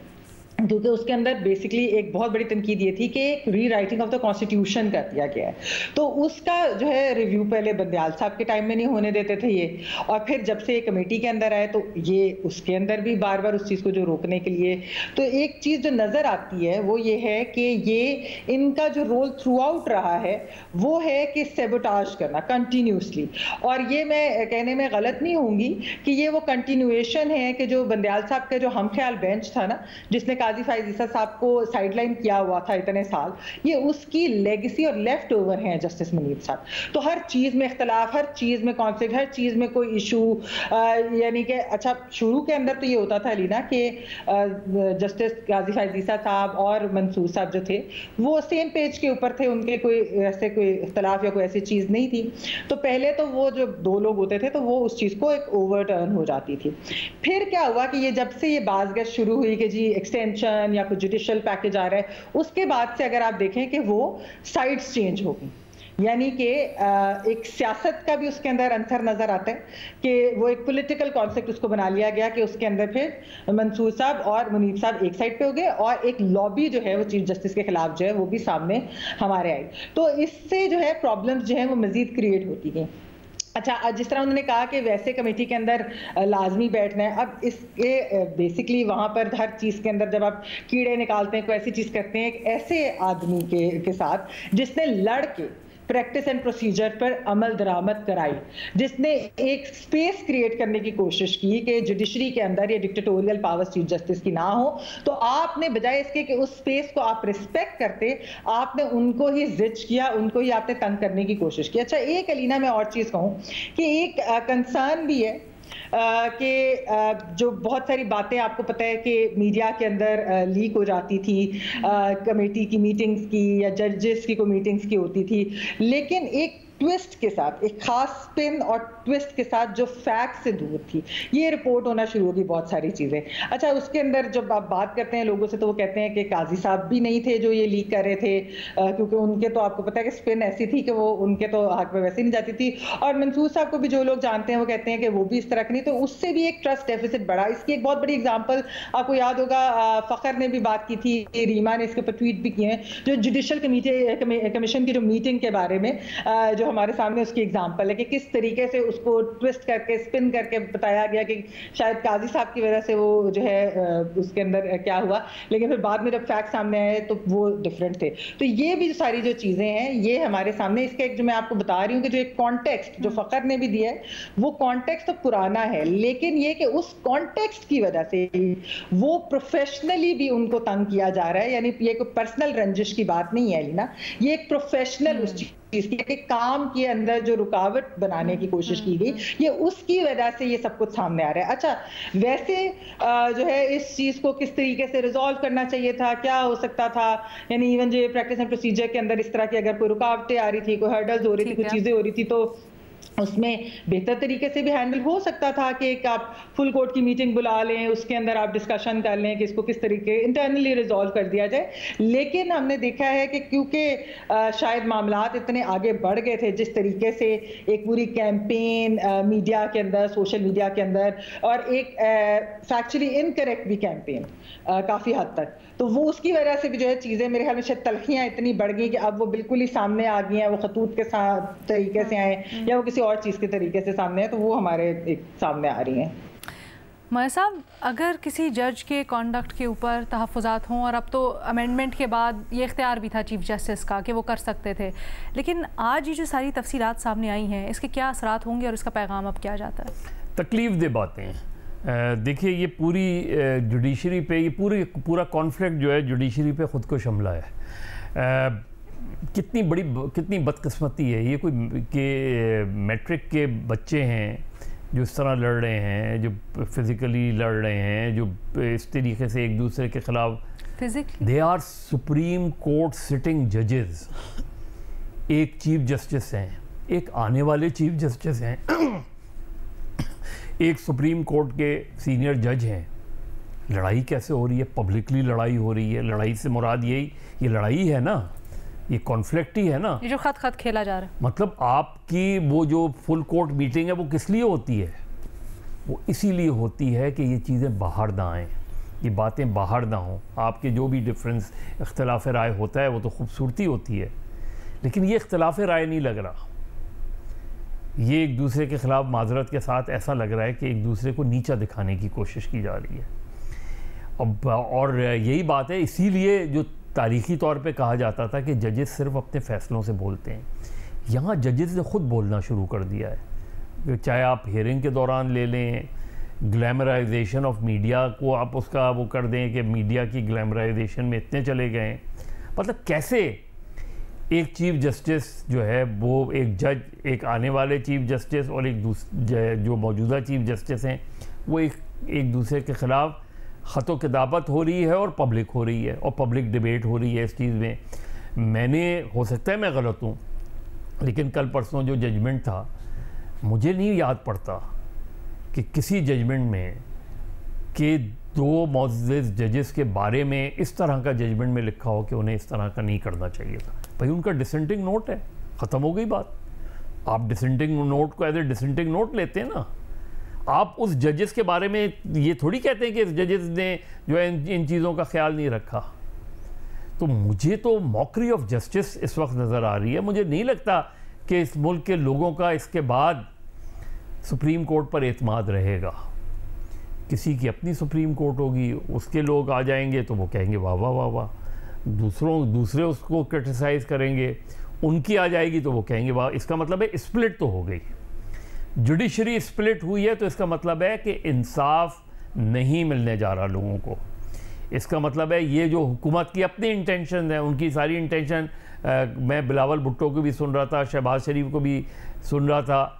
क्योंकि उसके अंदर बेसिकली एक बहुत बड़ी तनकीद ये थी कि एक री राइटिंग ऑफ द कॉन्स्टिट्यूशन कर दिया गया है। तो उसका जो है रिव्यू पहले बंदयाल साहब के टाइम में नहीं होने देते थे ये, और फिर जब से ये कमेटी के अंदर आए तो ये उसके अंदर भी बार बार उस चीज़ को जो रोकने के लिए, तो एक चीज़ जो नज़र आती है वो ये है कि ये इनका जो रोल थ्रू आउट रहा है वो है कि सेबोटाज करना कंटिन्यूसली। और ये मैं कहने में गलत नहीं होंगी कि ये वो कंटिन्यूएशन है कि जो बंदयाल साहब का जो हम ख्याल बेंच था ना, जिसने काजी फाइज ईसा साहब को साइडलाइन किया हुआ था इतने साल, ये उसकी लेगेसी और लेफ्ट ओवर हैं जस्टिस मुनीब साहब। तो हर चीज़ में इख्तलाफ, हर चीज़ में कॉन्फ्लिक्ट, हर चीज़ में कोई इशू, यानी कि अच्छा शुरू के अंदर तो ये होता था लीना कि जस्टिस काजी फाइज ईसा साहब और मंसूर साहब जो थे वो सेम पेज के ऊपर थे, उनके कोई ऐसे कोई इख्तलाफ या कोई ऐसी चीज़ नहीं थी। तो पहले तो वो जो 2 लोग होते थे तो वो उस चीज़ को एक ओवरटर्न हो जाती थी। फिर क्या हुआ कि ये जब से ये बाज़गश्त शुरू हुई कि जी एक्सटेंशन या कोई जुडिशियल पैकेज आ रहा है, उसके बाद से अगर आप देखें कि वो साइड्स चेंज हो गई, यानी कि एक सियासत का भी उसके अंदर अंतर नजर आता है कि वो एक पॉलिटिकल कॉन्सेप्ट उसको बना लिया गया कि उसके अंदर फिर मंसूर साहब और मुनीब साहब एक साइड पे हो गए और एक लॉबी जो है वो चीफ जस्टिस के खिलाफ जो है वो भी सामने हमारे आई। तो इससे जो है प्रॉब्लम्स जो है वो मजीद क्रिएट होती गई। अच्छा, जिस तरह उन्होंने कहा कि वैसे कमेटी के अंदर लाजमी बैठना है, अब इसके बेसिकली वहाँ पर हर चीज़ के अंदर जब आप कीड़े निकालते हैं, कोई ऐसी चीज़ करते हैं एक ऐसे आदमी के साथ जिसने लड़ के प्रैक्टिस एंड प्रोसीजर पर अमल दरामद कराई, जिसने एक स्पेस क्रिएट करने की कोशिश की कि जुडिशरी के अंदर ये डिक्टेटोरियल पावर्स चीफ जस्टिस की ना हो, तो आपने बजाय इसके कि उस स्पेस को आप रिस्पेक्ट करते, आपने उनको ही जिच किया, उनको ही आपने तंग करने की कोशिश की। अच्छा, एक अलीना मैं और चीज़ कहूँ कि एक कंसर्न भी है कि जो बहुत सारी बातें आपको पता है कि मीडिया के अंदर लीक हो जाती थी, कमेटी की मीटिंग्स की या जजेस की कोई मीटिंग्स की होती थी, लेकिन एक ट्विस्ट के साथ, एक खास स्पिन और ट्विस्ट के साथ जो फैक्ट से दूर थी, ये रिपोर्ट होना शुरू होगी बहुत सारी चीज़ें। अच्छा, उसके अंदर जब आप बात करते हैं लोगों से तो वो कहते हैं कि काजी साहब भी नहीं थे जो ये लीक कर रहे थे, क्योंकि उनके तो आपको पता है कि स्पिन ऐसी थी कि वो उनके तो हक में वैसे नहीं जाती थी, और मंसूर साहब को भी जो लोग जानते हैं वो कहते हैं कि वो भी इस तरह की नहीं, तो उससे भी एक ट्रस्ट डेफिसिट बढ़ा। इसकी एक बहुत बड़ी एग्जाम्पल आपको याद होगा, फ़खर ने भी बात की थी, रीमा ने इसके ऊपर ट्वीट भी किए हैं, जो जुडिशल कमीशन की जो मीटिंग के बारे में जो हमारे सामने उसकी एग्जांपल है कि किस तरीके से उसको ट्विस्ट करके स्पिन करके बताया गया कि शायद काजी साहब की वजह से वो जो है उसके अंदर क्या हुआ, लेकिन फिर बाद में जब फैक्ट सामने आए तो वो डिफरेंट थे। तो ये भी सारी जो चीज़ें हैं ये हमारे सामने, इसका एक जो मैं आपको बता रही हूँ कि जो एक कॉन्टेक्स्ट जो फ़खर ने भी दिया है वो कॉन्टेक्स्ट तो पुराना है, लेकिन ये कि उस कॉन्टेक्स्ट की वजह से वो प्रोफेशनली भी उनको तंग किया जा रहा है, यानी ये कोई पर्सनल रंजिश की बात नहीं है लीना, ये एक प्रोफेशनल उस इसके काम के अंदर जो रुकावट बनाने की कोशिश की गई, ये उसकी वजह से ये सब कुछ सामने आ रहा है। अच्छा, वैसे जो है इस चीज़ को किस तरीके से रिजॉल्व करना चाहिए था, क्या हो सकता था, यानी इवन जो प्रैक्टिस एंड प्रोसीजर के अंदर इस तरह की अगर कोई रुकावटें आ रही थी, कोई हर्डल्स हो रही थी, कुछ चीज़ें हो रही थी, तो उसमें बेहतर तरीके से भी हैंडल हो सकता था कि एक आप फुल कोर्ट की मीटिंग बुला लें, उसके अंदर आप डिस्कशन कर लें कि इसको किस तरीके इंटरनली रिजॉल्व कर दिया जाए। लेकिन हमने देखा है कि क्योंकि शायद मामलात इतने आगे बढ़ गए थे, जिस तरीके से एक पूरी कैंपेन मीडिया के अंदर, सोशल मीडिया के अंदर, और एक फैक्चुअली इनकरेक्ट भी कैंपेन काफ़ी हद तक, तो वो उसकी वजह से भी जो है चीज़ें मेरे ख्याल में शायद तलखियाँ इतनी बढ़ गई कि अब वो बिल्कुल ही सामने आ गई हैं, वो खतूत के साथ तरीके से आए या वो किसी और चीज़ के तरीके से सामने है, तो वो हमारे एक सामने आ रही हैं। मया साहब, अगर किसी जज के कॉन्डक्ट के ऊपर तहफ़्फ़ुज़ात हों, और अब तो अमेंडमेंट के बाद ये इख्तियार भी था चीफ जस्टिस का कि वो कर सकते थे, लेकिन आज ये जो सारी तफसीलात सामने आई हैं इसके क्या असरात होंगे और इसका पैगाम अब क्या जाता है? तकलीफ दे बातें हैं। देखिए, ये पूरी जुडिशरी पे, ये पूरा कॉन्फ्लिक्ट जो है जुडिशरी पे ख़ुद को हमला है। कितनी बदकिस्मती है ये, कोई के मैट्रिक के बच्चे हैं जो इस तरह लड़ रहे हैं, जो फिज़िकली लड़ रहे हैं, जो इस तरीके से एक दूसरे के ख़िलाफ़, they are supreme court sitting जजेस। एक चीफ जस्टिस हैं, एक आने वाले चीफ जस्टिस हैं। एक सुप्रीम कोर्ट के सीनियर जज हैं, लड़ाई कैसे हो रही है? पब्लिकली लड़ाई हो रही है। लड़ाई से मुराद यही, ये लड़ाई है ना, ये कॉन्फ्लिक्ट ही है ना, ये जो खत खेला जा रहा है। मतलब आपकी वो जो फुल कोर्ट मीटिंग है वो किस लिए होती है? वो इसीलिए होती है कि ये चीज़ें बाहर ना आएँ, ये बातें बाहर ना हों। आपके जो भी डिफरेंस इख्तलाफ राय होता है वो तो खूबसूरती होती है, लेकिन ये इख्तलाफ राय नहीं लग रहा, ये एक दूसरे के ख़िलाफ़ माजरत के साथ ऐसा लग रहा है कि एक दूसरे को नीचा दिखाने की कोशिश की जा रही है। अब और यही बात है, इसीलिए जो तारीख़ी तौर पे कहा जाता था कि जजेस सिर्फ अपने फ़ैसलों से बोलते हैं, यहाँ जजेस ने ख़ुद बोलना शुरू कर दिया है। चाहे आप हियरिंग के दौरान ले लें, ग्लैमराइजेशन ऑफ मीडिया को आप उसका वो कर दें कि मीडिया की ग्लैमराइजेशन में इतने चले गए। मतलब कैसे एक चीफ जस्टिस जो है वो एक जज, एक आने वाले चीफ जस्टिस और एक जो मौजूदा चीफ जस्टिस हैं वो एक दूसरे के ख़िलाफ़ ख़तो किताबत हो रही है और पब्लिक हो रही है और पब्लिक डिबेट हो रही है इस चीज़ में। मैंने, हो सकता है मैं गलत हूँ, लेकिन कल परसों जो जजमेंट था मुझे नहीं याद पड़ता कि किसी जजमेंट में कि दो मौजूद जजेस के बारे में इस तरह का जजमेंट में लिखा हो कि उन्हें इस तरह का नहीं करना चाहिए था। भाई उनका डिसेंटिंग नोट है, ख़त्म हो गई बात। आप डिसेंटिंग नोट को एज ए डिसेंटिंग नोट लेते हैं ना, आप उस जजेस के बारे में ये थोड़ी कहते हैं कि जजेस ने जो है इन चीज़ों का ख्याल नहीं रखा। तो मुझे तो मॉकरी ऑफ जस्टिस इस वक्त नज़र आ रही है। मुझे नहीं लगता कि इस मुल्क के लोगों का इसके बाद सुप्रीम कोर्ट पर एतमाद रहेगा। किसी की अपनी सुप्रीम कोर्ट होगी, उसके लोग आ जाएंगे तो वो कहेंगे वाह वाह वाह वाह, दूसरे उसको क्रिटिसाइज़ करेंगे, उनकी आ जाएगी तो वो कहेंगे वाह। इसका मतलब है स्प्लिट तो हो गई, जुडिशरी स्प्लिट हुई है, तो इसका मतलब है कि इंसाफ नहीं मिलने जा रहा लोगों को। इसका मतलब है ये जो हुकूमत की अपनी इंटेंशन है, उनकी सारी इंटेंशन, मैं बिलावल भुट्टो को भी सुन रहा था, शहबाज शरीफ को भी सुन रहा था।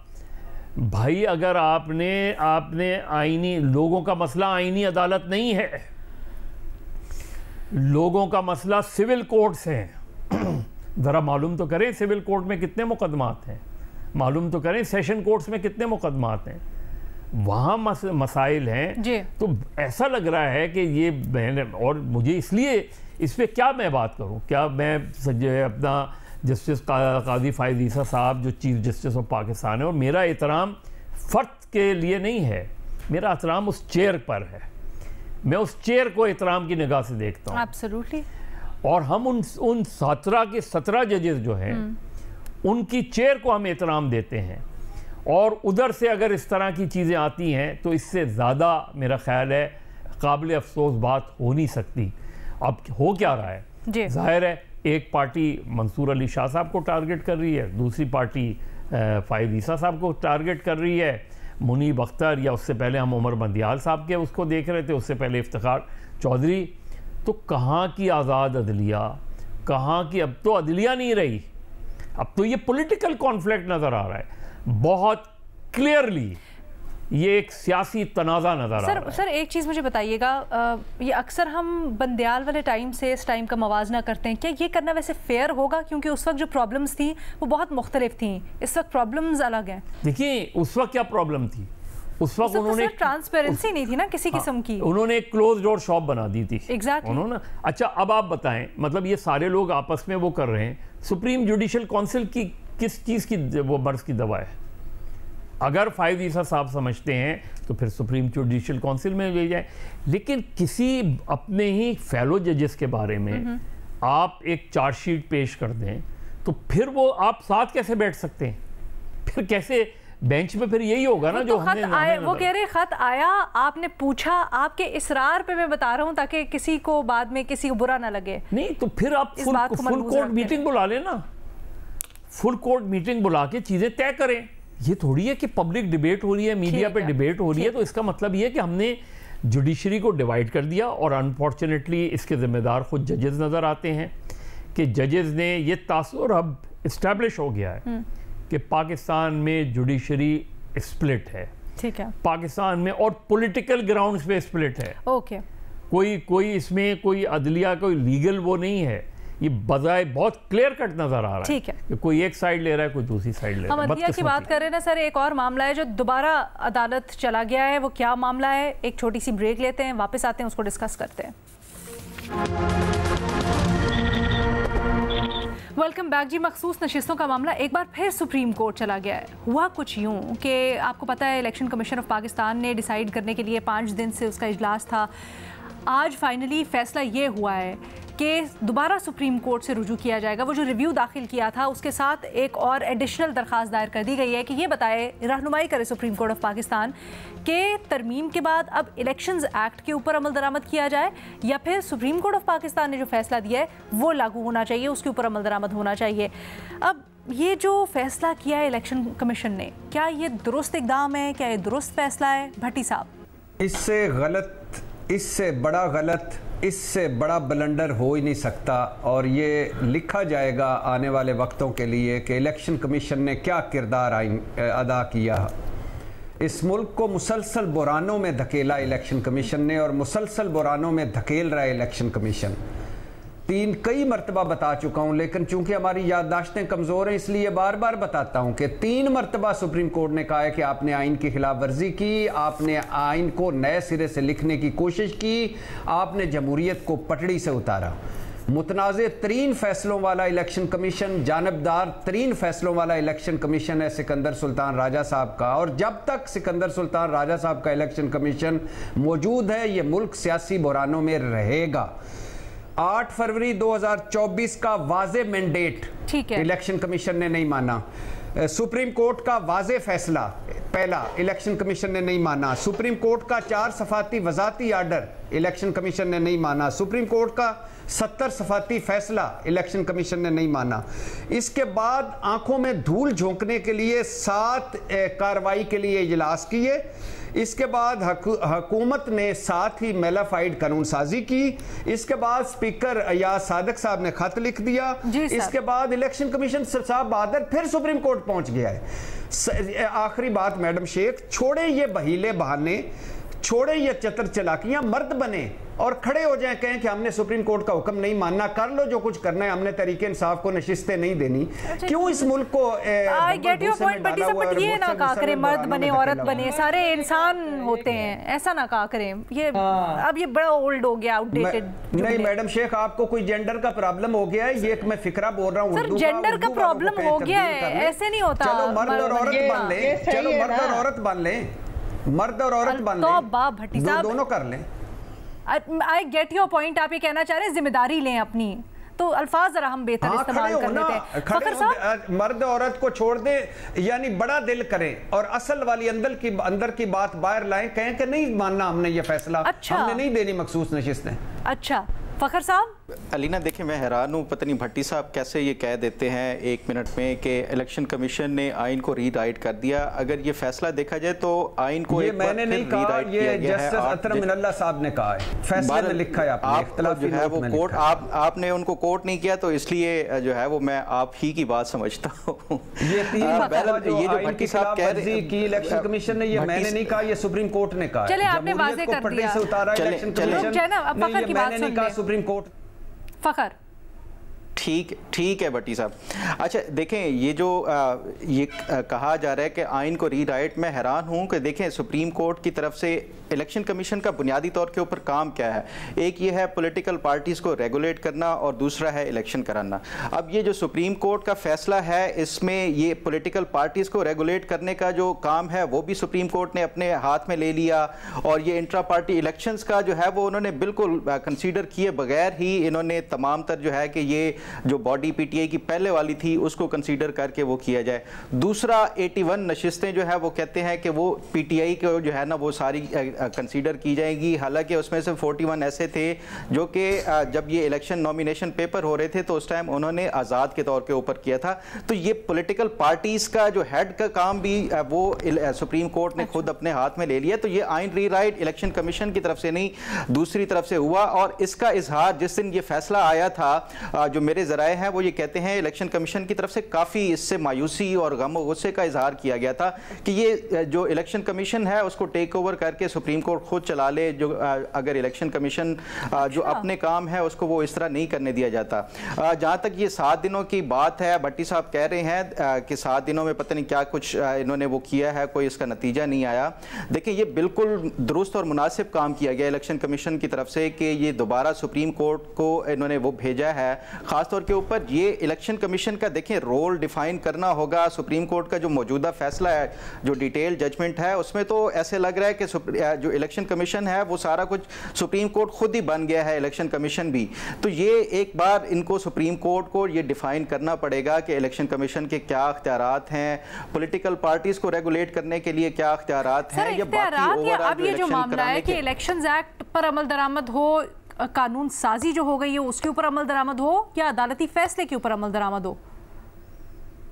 भाई अगर आपने आईनी, लोगों का मसला आईनी अदालत नहीं है, लोगों का मसला सिविल कोर्ट्स हैं। ज़रा मालूम तो करें सिविल कोर्ट में कितने मुकदमात हैं, मालूम तो करें सेशन कोर्ट्स में कितने मुकदमात हैं, वहाँ मसाइल हैं जी। तो ऐसा लग रहा है कि ये मैंने, और मुझे इसलिए इस पर क्या मैं बात करूँ, क्या मैं अपना जस्टिस काजी फायज़ ईसा साहब जो चीफ जस्टिस ऑफ पाकिस्तान है, और मेरा एहतराम फ़र्द के लिए नहीं है, मेरा एहतराम उस चेयर पर है, मैं उस चेयर को एहतराम की निगाह से देखता हूँ। एब्सोल्युटली। और हम उन 17 के 17 जजेस जो हैं उनकी चेयर को हम एहतराम देते हैं, और उधर से अगर इस तरह की चीज़ें आती हैं तो इससे ज़्यादा मेरा ख्याल है काबिल अफसोस बात हो नहीं सकती। अब हो क्या रहा है, जाहिर है एक पार्टी मंसूर अली शाह साहब को टारगेट कर रही है, दूसरी पार्टी फायज़ ईसा साहब को टारगेट कर रही है, मुनीब अख्तर, या उससे पहले हम उमर बंदियाल साहब के उसको देख रहे थे, उससे पहले इफ्तिखार चौधरी। तो कहाँ की आज़ाद अदलिया, कहाँ की, अब तो अदलिया नहीं रही, अब तो ये पॉलिटिकल कॉन्फ्लिक्ट नज़र आ रहा है बहुत क्लियरली, ये एक सियासी तनाज़ा नज़र आ रहा है। सर एक चीज़ मुझे बताइएगा, ये अक्सर हम बंदियाल वाले टाइम से इस टाइम का मवाजना करते हैं, क्या ये करना वैसे फेयर होगा? क्योंकि उस वक्त जो प्रॉब्लम्स थी वो बहुत मुख्तलिफ थी, इस वक्त प्रॉब्लम्स अलग हैं। देखिए उस वक्त क्या प्रॉब्लम थी, उस वक्त उन्होंने ट्रांसपेरेंसी नहीं थी ना किसी किस्म की, उन्होंने एक क्लोज डोर शॉप बना दी थी। एग्जैक्टली उन्होंने, अच्छा अब आप बताएं, मतलब ये सारे लोग आपस में वो कर रहे हैं, सुप्रीम जुडिशल काउंसिल की किस चीज़ की वो मर्ज की दवा है? अगर फायज़ ईसा साहब समझते हैं तो फिर सुप्रीम जुडिशल काउंसिल में ले जाए, लेकिन किसी अपने ही फेलो जजेस के बारे में आप एक चार्जशीट पेश कर दें तो फिर वो आप साथ कैसे बैठ सकते हैं? फिर कैसे बेंच में, फिर यही होगा ना जो हमने वो कह रहे खत आया, आपने पूछा, आपके इसरार पे मैं बता रहा हूं ताकि किसी को बाद में किसी को बुरा ना लगे। नहीं तो फिर आप फुल कोर्ट मीटिंग बुला लेना, फुल कोर्ट मीटिंग बुला के चीजें तय करें। ये थोड़ी है कि पब्लिक डिबेट हो रही है, मीडिया पे डिबेट हो रही है, तो इसका मतलब ये है कि हमने जुडिशरी को डिवाइड कर दिया, और अनफॉर्चुनेटली इसके जिम्मेदार खुद जजेस नज़र आते हैं कि जजेस ने ये तासुर अब इस्टेब्लिश हो गया है कि पाकिस्तान में जुडिशरी स्प्लिट है, ठीक है, पाकिस्तान में, और पॉलिटिकल ग्राउंड्स पे स्प्लिट है। ओके, कोई इसमें कोई अदलिया, कोई लीगल वो नहीं है ये बजाय बहुत क्लियर कट नजर आ रहा है। ठीक है, कि कोई एक साइड ले रहा है, कोई दूसरी साइड ले रहा है। हम अदलिया की बात कर रहे हैं ना सर, एक और मामला है जो दोबारा अदालत चला गया है, वो क्या मामला है? एक छोटी सी ब्रेक लेते हैं, वापस आते हैं, उसको डिस्कस करते हैं। वेलकम बैक जी। मखसूस नशिस्तों का मामला एक बार फिर सुप्रीम कोर्ट चला गया है। हुआ कुछ यूं कि आपको पता है इलेक्शन कमीशन ऑफ पाकिस्तान ने डिसाइड करने के लिए 5 दिन से उसका इजलास था। आज फाइनली फैसला ये हुआ है कि दोबारा सुप्रीम कोर्ट से रुजू किया जाएगा। वो जो रिव्यू दाखिल किया था उसके साथ एक और एडिशनल दरख्वास्त दायर कर दी गई है कि ये बताए, रहनुमाई करे सुप्रीम कोर्ट ऑफ पाकिस्तान के तरमीम के बाद अब इलेक्शंस एक्ट के ऊपर अमल दरामद किया जाए या फिर सुप्रीम कोर्ट ऑफ पाकिस्तान ने जो फैसला दिया है वो लागू होना चाहिए, उसके ऊपर अमल दरामद होना चाहिए। अब ये जो फैसला किया है इलेक्शन कमीशन ने, क्या ये दुरुस्त इकदाम है? क्या ये दुरुस्त फैसला है? भट्टी साहब, इससे गलत, इससे बड़ा गलत, इससे बड़ा ब्लंडर हो ही नहीं सकता। और ये लिखा जाएगा आने वाले वक्तों के लिए कि इलेक्शन कमीशन ने क्या किरदार अदा किया। इस मुल्क को मुसलसल बुरानों में धकेला इलेक्शन कमीशन ने, और मुसलसल बुरानों में धकेल रहा है इलेक्शन कमीशन। कई मरतबा बता चुका हूं, लेकिन चूंकि हमारी याददाश्तें कमज़ोर हैं इसलिए बार बार बताता हूं कि 3 मरतबा सुप्रीम कोर्ट ने कहा है कि आपने आइन की खिलाफ वर्जी की, आपने आइन को नए सिरे से लिखने की कोशिश की, आपने जमहूरियत को पटड़ी से उतारा। मुतनाज़े तरीन फैसलों वाला इलेक्शन कमीशन, जानबदार तरीन फैसलों वाला इलेक्शन कमीशन है सिकंदर सुल्तान राजा साहब का। और जब तक सिकंदर सुल्तान राजा साहब का इलेक्शन कमीशन मौजूद है, ये मुल्क सियासी बुरानों में रहेगा। 8 फरवरी 2024 का वाज़े मैंडेट इलेक्शन कमीशन ने नहीं माना। सुप्रीम कोर्ट का वाज़े फैसला पहला इलेक्शन कमीशन ने नहीं माना। सुप्रीम कोर्ट का 4 सफाती वजाती आर्डर इलेक्शन कमीशन ने नहीं माना। सुप्रीम कोर्ट का 70 सफाती फैसला इलेक्शन कमीशन ने नहीं माना। इसके बाद आंखों में धूल झोंकने के लिए 7 कार्रवाई के लिए इजलास किए। इसके बाद हुकूमत ने साथ ही मेलाफाइड कानून साजी की। इसके बाद स्पीकर अयाज सादिक साहब ने खत लिख दिया। इसके बाद इलेक्शन कमीशन साहब बहादुर फिर सुप्रीम कोर्ट पहुंच गया है। आखिरी बात मैडम शेख, छोड़े ये बहीले बहाने, छोड़े ये चतर चलाकियां, मर्द बने और खड़े हो जाएं, कहें कि हमने सुप्रीम कोर्ट का हुक्म नहीं मानना, कर लो जो कुछ करना है, हमने तरीके इंसाफ को नशिस्तें नहीं देनी। क्यों इस मुल्क को I get your point but ये ना कहा करें मर्द बने औरत बने, सारे इंसान होते हैं, ऐसा ना कहा करें। ये अब ये बड़ा ओल्ड हो गया, आउटडेटेड। नहीं मैडम शेख, आपको कोई जेंडर का प्रॉब्लम हो गया है? ये मैं फिक्रा बोल रहा हूँ। सर जेंडर का प्रॉब्लम हो गया है, ऐसे नहीं होता। चलो मर्द और औरत बन ले, चलो मर्द और औरत बन ले, मर्द और औरत बन ले, दोनों कर लें। I get your point. आप ये कहना चाह रहे हैं जिम्मेदारी लें अपनी, तो अल्फाज जरा हम बेहतर इस्तेमाल कर लेते हैं। फखर साहब, मर्द औरत को छोड़ दे, यानी बड़ा दिल करें और असल वाली अंदर की बात बाहर लाएं, कहें कि नहीं मानना हमने ये फैसला, अच्छा, हमने नहीं देनी मखसूस नशिस्तें। अच्छा फखर साहब। अलीना देखिए, मैं हैरान हूँ, पता नहीं भट्टी साहब कैसे ये कह देते हैं 1 मिनट में कि इलेक्शन कमीशन ने आइन को रीराइट कर दिया। अगर ये फैसला देखा जाए तो आइन को ये मैंने नहीं कहा, ये जस्टिस अतरम मिनल्ला साहब ने कहा है, फैसले में लिखा है। आप जो है वो कोर्ट, आपने उनको कोर्ट नहीं किया, तो इसलिए जो है वो मैं आप ही की बात समझता हूँ। ये जो भट्टी साहब कह रहे हैं कि इलेक्शन कमीशन ने, ये मैंने नहीं कहा, ये सुप्रीम कोर्ट ने कहा। चले आपने वाज़े कर दिया, इलेक्शन कमीशन मैंने नहीं कहा, सुप्रीम कोर्ट। फखर ठीक है भट्टी साहब। अच्छा देखें, ये जो ये कहा जा रहा है कि आइन को रीराइट, मैं हैरान हूं कि देखें सुप्रीम कोर्ट की तरफ से इलेक्शन कमीशन का बुनियादी तौर के ऊपर काम क्या है। एक ये है पॉलिटिकल पार्टीज़ को रेगुलेट करना और दूसरा है इलेक्शन कराना। अब ये जो सुप्रीम कोर्ट का फैसला है, इसमें ये पॉलिटिकल पार्टीज़ को रेगुलेट करने का जो काम है वो भी सुप्रीम कोर्ट ने अपने हाथ में ले लिया, और ये इंट्रा पार्टी इलेक्शंस का जो है वो उन्होंने बिल्कुल कंसीडर किए बगैर ही इन्होंने तमाम तर जो है कि ये जो बॉडी पीटीआई की पहले वाली थी उसको कंसीडर करके वो किया जाए। दूसरा 81 नशिस्तें जो है वो कहते हैं कि वो पीटीआई को जो है ना वो सारी कंसीडर की जाएगी। हालांकि उसमें से 41 ऐसे थे जो कि जब ये इलेक्शन नॉमिनेशन पेपर हो रहे थे तो उस टाइम उन्होंने आज़ाद के तौर के ऊपर किया था। तो ये पॉलिटिकल पार्टीज़ का जो हेड का काम भी वो सुप्रीम कोर्ट ने खुद अपने हाथ में ले लिया। तो ये आइन रीराइट इलेक्शन कमीशन की तरफ से नहीं, दूसरी तरफ से हुआ। और इसका इजहार जिस दिन ये फैसला आया था, जो मेरे ज़राए हैं वो ये कहते हैं इलेक्शन कमीशन की तरफ से काफ़ी इससे मायूसी और गम और गुस्से का इजहार किया गया था कि ये जो इलेक्शन कमीशन है उसको टेक ओवर करके सुप्रीम कोर्ट खुद चला ले, जो अगर इलेक्शन कमीशन जो अपने काम है उसको वो इस तरह नहीं करने दिया जाता। जहाँ तक ये 7 दिनों की बात है, भट्टी साहब कह रहे हैं कि 7 दिनों में पता नहीं क्या कुछ इन्होंने वो किया है, कोई इसका नतीजा नहीं आया। देखिए ये बिल्कुल दुरुस्त और मुनासिब काम किया गया इलेक्शन कमीशन की तरफ से कि ये दोबारा सुप्रीम कोर्ट को इन्होंने वो भेजा है। ख़ासतौर के ऊपर ये इलेक्शन कमीशन का देखें रोल डिफाइन करना होगा। सुप्रीम कोर्ट का जो मौजूदा फैसला है, जो डिटेल जजमेंट है, उसमें तो ऐसे लग रहा है कि जो इलेक्शन कमीशन है वो सारा कुछ सुप्रीम कोर्ट खुद ही बन गया है, इलेक्शन कमीशन भी। तो ये एक बार इनको सुप्रीम कोर्ट को ये डिफाइन करना पड़ेगा कि इलेक्शन कमीशन के क्या अख्तियारात हैं, पॉलिटिकल पार्टीज को रेगुलेट करने के लिए क्या अख्तियारात हैं, या बाकी ओवरऑल अब ये जो मामला है कि इलेक्शन एक्ट पर अमल दरामद हो, कानून साजी जो हो गई है उसके ऊपर अमल दरामद हो, या अदालती फैसले के ऊपर अमल दरामद हो,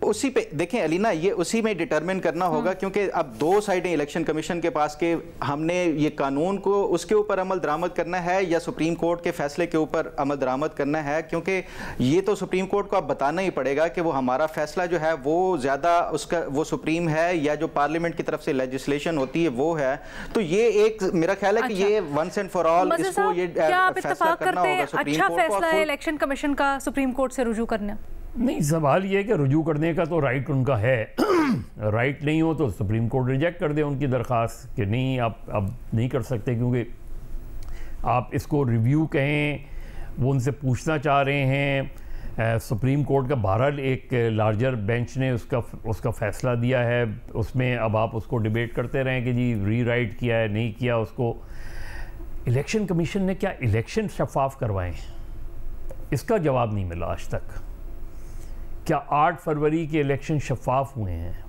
उसी पे देखें अलीना, ये उसी में डिटरमिन करना होगा, क्योंकि अब 2 साइडें इलेक्शन कमीशन के पास के हमने ये कानून को उसके ऊपर अमल दरामद करना है या सुप्रीम कोर्ट के फैसले के ऊपर अमल दरामद करना है। क्योंकि ये तो सुप्रीम कोर्ट को अब बताना ही पड़ेगा कि वो हमारा फैसला जो है वो ज़्यादा उसका वो सुप्रीम है या जो पार्लियामेंट की तरफ से लेजिस्लेशन होती है वो है। तो ये एक मेरा ख्याल है कि ये वंस एंड फॉर ऑल इसको ये फैसला करना होगा सुप्रीम कोर्ट को। अच्छा फैसला है इलेक्शन कमीशन का सुप्रीम कोर्ट से रुजू करना? नहीं, सवाल ये है कि रुजू करने का तो राइट उनका है राइट नहीं हो तो सुप्रीम कोर्ट रिजेक्ट कर दे उनकी दरख्वास्त कि नहीं आप अब नहीं कर सकते, क्योंकि आप इसको रिव्यू कहें, वो उनसे पूछना चाह रहे हैं। सुप्रीम कोर्ट का बहरहाल एक लार्जर बेंच ने उसका फैसला दिया है, उसमें अब आप उसको डिबेट करते रहें कि जी रीराइट किया है नहीं किया उसको। इलेक्शन कमीशन ने क्या इलेक्शन शफाफ करवाएं, इसका जवाब नहीं मिला आज तक। क्या 8 फरवरी के इलेक्शन शफाफ हुए हैं?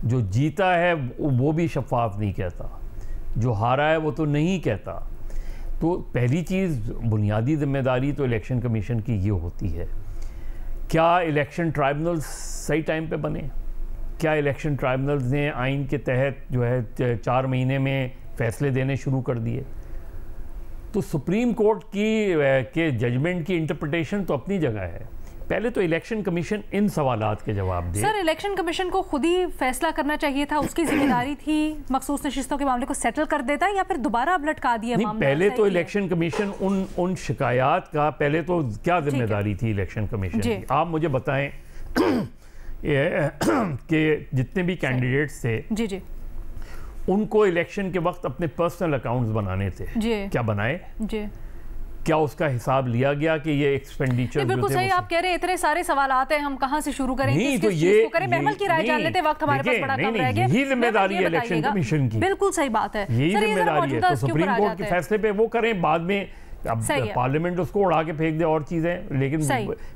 जो जीता है वो भी शफाफ नहीं कहता, जो हारा है वो तो नहीं कहता। तो पहली चीज़, बुनियादी जिम्मेदारी तो इलेक्शन कमीशन की ये होती है, क्या इलेक्शन ट्राइब्यूनल्स सही टाइम पे बने? क्या इलेक्शन ट्राइब्यूनल्स ने आइन के तहत जो है 4 महीने में फैसले देने शुरू कर दिए? तो सुप्रीम कोर्ट के जजमेंट की इंटरप्रिटेशन तो अपनी जगह है, पहले तो इलेक्शन कमीशन इन सवालात के जवाब दे। सर, इलेक्शन कमीशन को खुद ही फैसला करना चाहिए था, उसकी जिम्मेदारी थी मखसूस नशिस्तों के मामले को सेटल कर देता, या फिर दोबारा अब लटका दिया मामला? पहले तो इलेक्शन कमीशन उन शिकायत का पहले तो क्या जिम्मेदारी थी इलेक्शन कमीशन की? आप मुझे बताएं कि जितने भी कैंडिडेट्स थे जी जी उनको इलेक्शन के वक्त अपने पर्सनल अकाउंट्स बनाने थे, क्या बनाए जी? क्या उसका हिसाब लिया गया कि ये एक्सपेंडिचर? बिल्कुल सही आप कह रहे हैं, इतने सारे सवाल आते हैं, हम कहां से शुरू करें? नहीं, तो ये महमल की राय जान लेते, वक्त हमारे पास बड़ा कम रह गया। यही जिम्मेदारी है इलेक्शन कमीशन की। बिल्कुल सही बात है, यही जिम्मेदारी है। तो सुप्रीम कोर्ट के फैसले पे वो करें, बाद में अब पार्लियामेंट उसको उड़ा के फेंक दे और चीजें, लेकिन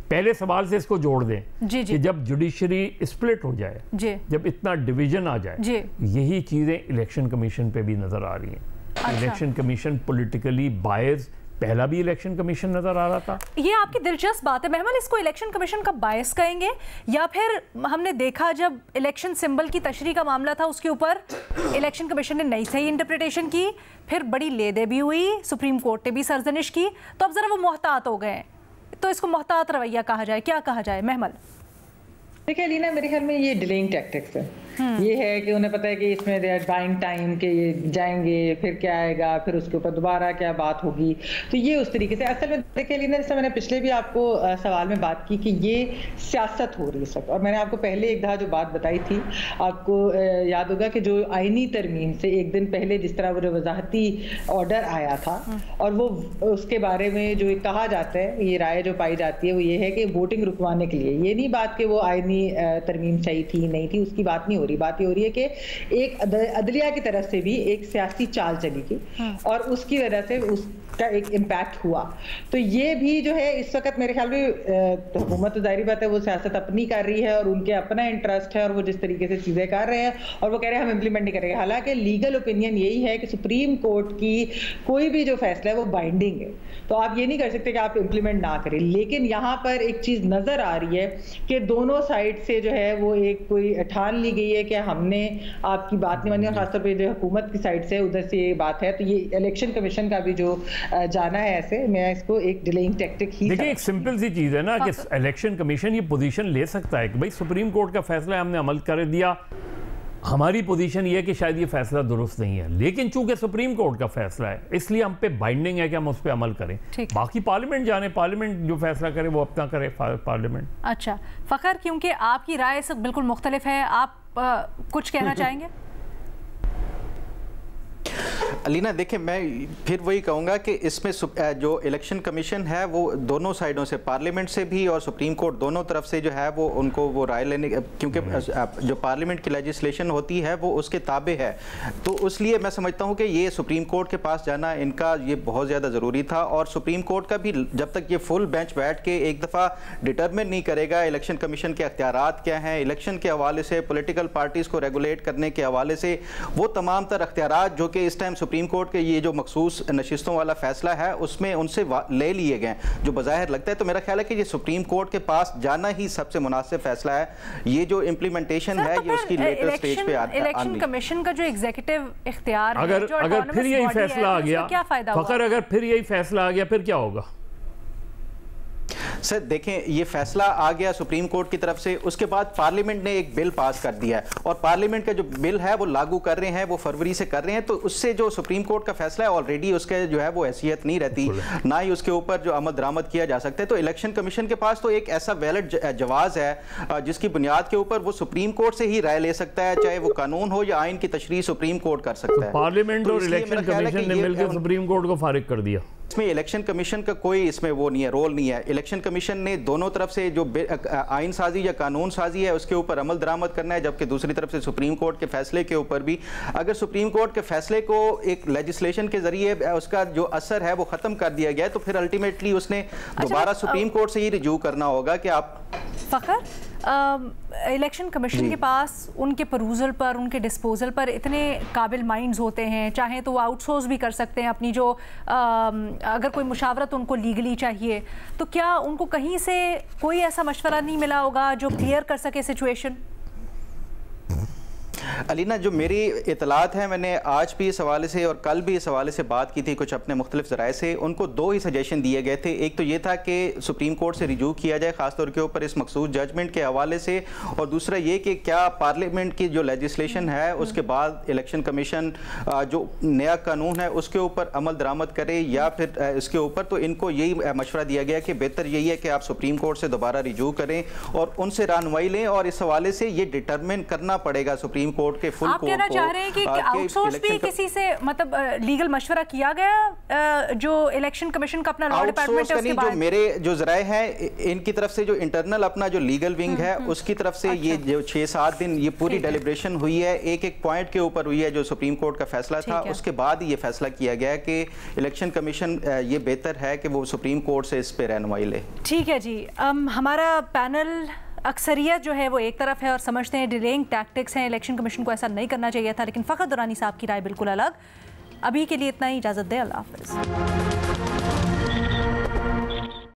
पहले सवाल से इसको जोड़ दें कि जब जुडिशरी स्प्लिट हो जाए, जब इतना डिवीजन आ जाए, यही चीजें इलेक्शन कमीशन पे भी नजर आ रही हैं। इलेक्शन कमीशन पॉलिटिकली बायस पहला भी इलेक्शन कमीशन नजर आ रहा था। ये आपकी दिलचस्प बात है महमल, इसको इलेक्शन कमीशन का बायस कहेंगे, या फिर हमने देखा जब इलेक्शन सिंबल की तशरीह का मामला था उसके ऊपर इलेक्शन कमीशन ने नई सही इंटरप्रिटेशन की, फिर बड़ी लेदे भी हुई, सुप्रीम कोर्ट ने भी सरजनिश की, तो अब जरा वो मोहतात हो गए। तो इसको मोहतात रवैया कहा जाए, क्या कहा जाए महमल? देखिए अलीना, मेरे ख्याल में ये डिलेइंग टैक्टिक्स है। ये है कि उन्हें पता है कि इसमें दे आर बाइंग टाइम के ये जाएंगे, फिर क्या आएगा, फिर उसके ऊपर दोबारा क्या बात होगी। तो ये उस तरीके से असल में देखिए अलीना, जैसे मैंने पिछले भी आपको सवाल में बात की कि ये सियासत हो रही है सब, और मैंने आपको पहले एक दफ़ा जो बात बताई थी, आपको याद होगा कि जो आइनी तरमीम से एक दिन पहले जिस तरह वो वजाहती ऑर्डर आया था, और वो उसके बारे में जो कहा जाता है, ये राय जो पाई जाती है वो ये है कि वोटिंग रुकवाने के लिए, ये नहीं बात कि वो आइनी तरमीम सही थी नहीं थी, उसकी बात नहीं हो रही। बात ये हो रही है कि एक अदलिया की तरफ से भी एक सियासी चाल चली गई, और उसकी वजह से उसका एक इम्पैक्ट हुआ। तो ये भी जो है इस वक्त मेरे ख्याल में हुकूमत तो जाहिर बात है वो सियासत अपनी कर रही है, और उनके अपना इंटरेस्ट है, और वो जिस तरीके से चीजें कर रहे हैं, और वो कह रहे हैं हम इम्प्लीमेंट नहीं करेंगे। हालांकि लीगल ओपिनियन यही है कि सुप्रीम कोर्ट की कोई भी जो फैसला है वो बाइंडिंग है, तो आप ये नहीं कर सकते कि आप इम्प्लीमेंट ना करें। लेकिन यहाँ पर एक चीज नजर आ रही है कि दोनों साइड से जो है वो एक कोई ठान ली गई है कि हमने आपकी बात नहीं मानी, और खासतौर पर जो हुकूमत की साइड से उधर से ये बात है। तो ये इलेक्शन कमीशन का भी जो जाना है ऐसे, मैं इसको एक डिलेइंग टैक्टिक ही। देखिए, एक सिंपल सी चीज़ है ना कि इलेक्शन कमीशन ये पोजीशन ले सकता है कि भाई सुप्रीम कोर्ट का फैसला हमने अमल कर दिया, हमारी पोजीशन ये है कि शायद ये फैसला दुरुस्त नहीं है, लेकिन चूंकि सुप्रीम कोर्ट का फैसला है इसलिए हम पे बाइंडिंग है कि हम उस पर अमल करें। बाकी पार्लियामेंट जाने, पार्लियामेंट जो फैसला करे वो अपना करे पार्लियामेंट। अच्छा फ़खर, क्योंकि आपकी राय सब बिल्कुल मुख्तलिफ है, आप कुछ कहना चाहेंगे? अलीना देखिए, मैं फिर वही कहूँगा कि इसमें जो इलेक्शन कमीशन है वो दोनों साइडों से, पार्लियामेंट से भी और सुप्रीम कोर्ट दोनों तरफ से जो है वो उनको वो राय लेने, क्योंकि जो पार्लियामेंट की लेजिस्लेशन होती है वो उसके ताबे है, तो इसलिए मैं समझता हूँ कि ये सुप्रीम कोर्ट के पास जाना इनका ये बहुत ज़्यादा ज़रूरी था। और सुप्रीम कोर्ट का भी जब तक ये फुल बेंच बैठ के एक दफ़ा डिटर्मिन नहीं करेगा इलेक्शन कमीशन के अख्तियारात क्या हैं, इलेक्शन के हवाले से, पॉलिटिकल पार्टीज़ को रेगुलेट करने के हवाले से, वो तमाम तर अख्तियारात जो कि इस टाइम सुप्रीम कोर्ट के ये जो मखसूस नशिस्तों वाला फैसला है उसमें उनसे ले लिए गए जो बज़ाहिर लगता है, तो मेरा ख्याल है कि ये सुप्रीम कोर्ट के पास जाना ही सबसे मुनासिब फैसला है। ये जो इम्प्लीमेंटेशन है ये उसकी लेटर स्टेज पे इलेक्शन कमीशन का जो एग्जीक्यूटिव इख्तियार है, अगर फिर यही फैसला आ गया, क्या फायदा होगा? फ़खर, अगर फिर यही फैसला आ गया फिर क्या होगा? सर देखें, ये फैसला आ गया सुप्रीम कोर्ट की तरफ से, उसके बाद पार्लियामेंट ने एक बिल पास कर दिया है और पार्लियामेंट का जो बिल है वो लागू कर रहे हैं, वो फरवरी से कर रहे हैं, तो उससे जो सुप्रीम कोर्ट का फैसला है ऑलरेडी उसके जो है वो हैसियत नहीं रहती, ना ही उसके ऊपर जो अमल दरामद किया जा सकता है। तो इलेक्शन कमीशन के पास तो एक ऐसा वैलिड जवाज़ है जिसकी बुनियाद के ऊपर वो सुप्रीम कोर्ट से ही राय ले सकता है, चाहे वो कानून हो या आइन की तशरीह सुप्रीम कोर्ट कर सकता है। पार्लियामेंट और इलेक्शन कमीशन ने मिलकर सुप्रीम कोर्ट को फारिग कर दिया। इसमें इलेक्शन कमीशन का कोई इसमें वो नहीं है, रोल नहीं है। इलेक्शन कमीशन ने दोनों तरफ से जो आइन साजी या कानून साजी है उसके ऊपर अमल दरामद करना है, जबकि दूसरी तरफ से सुप्रीम कोर्ट के फैसले के ऊपर भी, अगर सुप्रीम कोर्ट के फैसले को एक लेजिस्लेशन के जरिए उसका जो असर है वो ख़त्म कर दिया गया है, तो फिर अल्टीमेटली उसने दोबारा सुप्रीम कोर्ट से ही रिज्यू करना होगा कि आप। फ़खर, इलेक्शन कमीशन के पास उनके परूजल पर, उनके डिस्पोजल पर इतने काबिल माइंड्स होते हैं, चाहे तो वो आउटसोर्स भी कर सकते हैं अपनी जो अगर कोई मुशावरत उनको लीगली चाहिए, तो क्या उनको कहीं से कोई ऐसा मशवरा नहीं मिला होगा जो क्लियर कर सके सिचुएशन? अलीना, जो मेरी इतलात है, मैंने आज भी इस हवाले से और कल भी इस हवाले से बात की थी कुछ अपने मुख्तलिफ ज़राए से, उनको दो ही सजेशन दिए गए थे। एक तो ये था कि सुप्रीम कोर्ट से रिव्यू किया जाए ख़ासतौर के ऊपर इस मखसूस जजमेंट के हवाले से, और दूसरा ये कि क्या पार्लियामेंट की जो लेजिस्लेशन है उसके बाद इलेक्शन कमीशन जो नया कानून है उसके ऊपर अमल दरामद करे या फिर इसके ऊपर। तो इनको यही मशवरा दिया गया कि बेहतर यही है कि आप सुप्रीम कोर्ट से दोबारा रिव्यू करें और उनसे रहनुमाई लें, और इस हवाले से ये डिटरमिन करना पड़ेगा सुप्रीम कोर्ट के फुल आप कहना चाह रहे हैं कि आउटसोर्स भी किसी से मतलब लीगल मशवरा किया गया जो इलेक्शन कमीशन का अपना लॉ डिपार्टमेंट है उसके बाद? जो मेरे जो ज़राए हैं इनकी तरफ से जो इंटरनल अपना जो लीगल विंग है उसकी तरफ से ये जो 6-7 दिन ये पूरी डेलिब्रेशन हुई है, एक एक पॉइंट के ऊपर हुई है जो सुप्रीम कोर्ट का फैसला था, उसके बाद ये फैसला किया गया कि इलेक्शन कमीशन ये बेहतर है कि वो सुप्रीम कोर्ट से इस पे रहनुमाई ले। ठीक है जी, हमारा पैनल अक्सरियत जो है वो एक तरफ है और समझते हैं डिलेइंग टैक्टिक्स हैं, इलेक्शन कमीशन को ऐसा नहीं करना चाहिए था, लेकिन फ़खर दुरानी साहब की राय बिल्कुल अलग। अभी के लिए इतना ही, इजाज़त दें, अल्लाह हाफ़िज़।